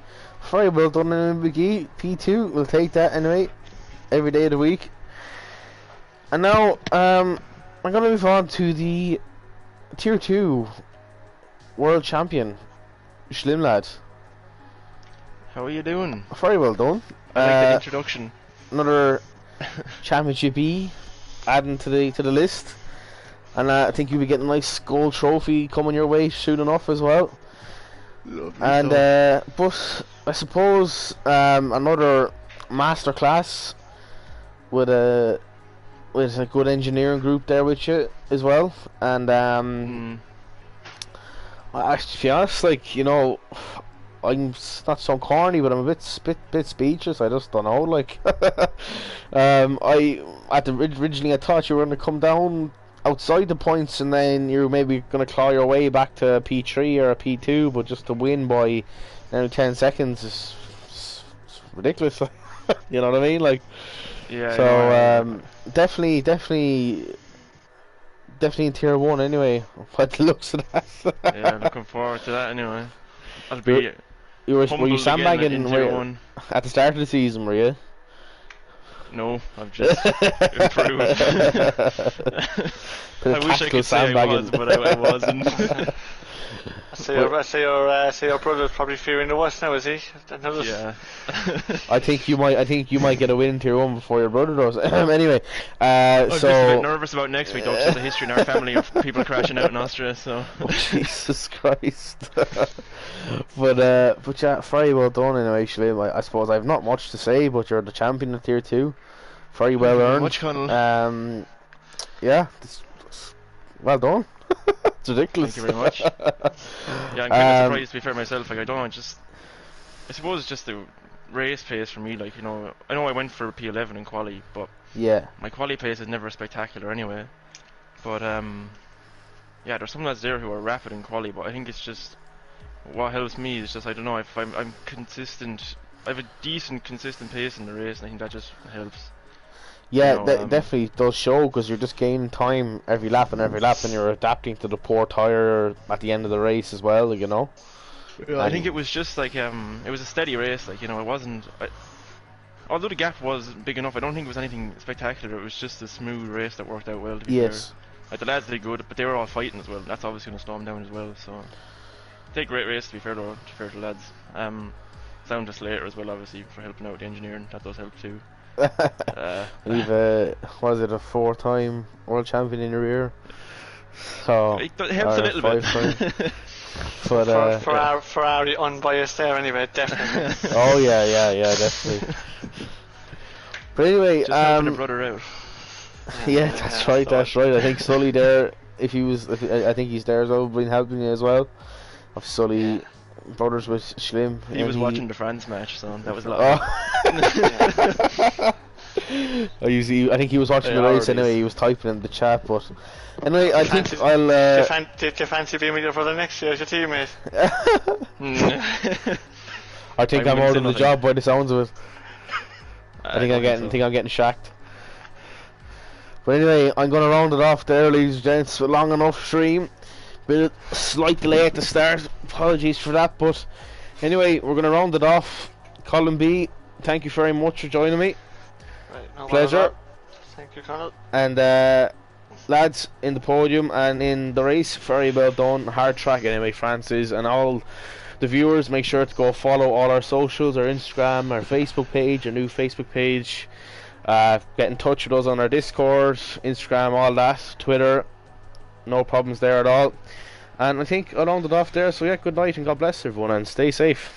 Very well done, McGee. P2, we'll take that anyway. Every day of the week. And now, I'm going to move on to the Tier 2 World Champion, Schlim lad. How are you doing? Very well done. I like the introduction. Another Championship E adding to the list. And I think you'll be getting a nice gold trophy coming your way soon enough as well. Lovely and but I suppose another masterclass with a good engineering group there with you as well. And I, to be honest, I'm not so corny, but I'm a bit speechless. I just don't know. Originally I thought you were going to come down outside the points, and then you're maybe going to claw your way back to a P3 or a P2, but just to win by 10 seconds is ridiculous. You know what I mean? Yeah. So definitely in tier 1 anyway. By the looks of that. Yeah, looking forward to that anyway. I'll be. Were you sandbagging at the start of the season? Were you? No, I've just improved. I wish I could say I was, but I wasn't. I say your brother's probably fearing the worst now, is he? Yeah. I think you might get a win in tier 1 before your brother does. Anyway, I'm just a bit nervous about next week. Don't tell the history in our family of people crashing out in Austria. So. Oh, Jesus Christ. But yeah, very well done anyway. Actually, I suppose I've not much to say, but you're the champion of tier 2. Very well earned. Much Connell. Yeah, well done. It's ridiculous. Thank you very much. Yeah, I'm kind of surprised to be fair myself. Like, I don't just. I suppose it's just the race pace for me. Like, you know I went for P11 in quali, but Yeah. my quali pace is never spectacular anyway. But yeah, there's some lads there who are rapid in quali, but I think it's just what helps me is just I don't know if I'm consistent. I have a decent consistent pace in the race, and I think that just helps. Yeah, You know, that definitely does show because you're just gaining time every lap, and you're adapting to the poor tire at the end of the race as well. You know. I think it was just like it was a steady race. Like, you know, it wasn't. Although the gap was big enough, I don't think it was anything spectacular. It was just a smooth race that worked out well. To be fair. Like, the lads did good, but they were all fighting as well. That's obviously going to slow them down as well. So, they had a great race to be fair to the lads. Sound to Slater as well, obviously, for helping out with the engineering. That does help too. We've was it a 4-time world champion in your rear? So it helps a little bit. But Ferrari unbiased there anyway, definitely. Oh yeah, definitely. But anyway, just helping a brother out. Yeah, that's right. I think Sully there, I think he's there as well, been helping you as well. Of Sully brothers with Schlim. He was watching the France match, so that was a lot. I think he was watching the race anyway. He was typing in the chat, but anyway, I think I'll. Do you fancy being with your brother next year as your teammate? I think I'm out of the job by the sounds of it. I think I'm getting shacked. But anyway, I'm going to round it off there, ladies and gents. Long enough stream. Bit of slight delay at the start. Apologies for that, but anyway, we're going to round it off. Colin B, thank you very much for joining me. Right, no Pleasure. Thank you, Colin. And lads in the podium and in the race, very well done. Hard track anyway, Francis, and all the viewers. Make sure to go follow all our socials, our Instagram, our Facebook page, our new Facebook page. Get in touch with us on our Discord, Instagram, all that, Twitter. No problems there at all. And I think I'll round it off there. So yeah, good night and God bless everyone and stay safe.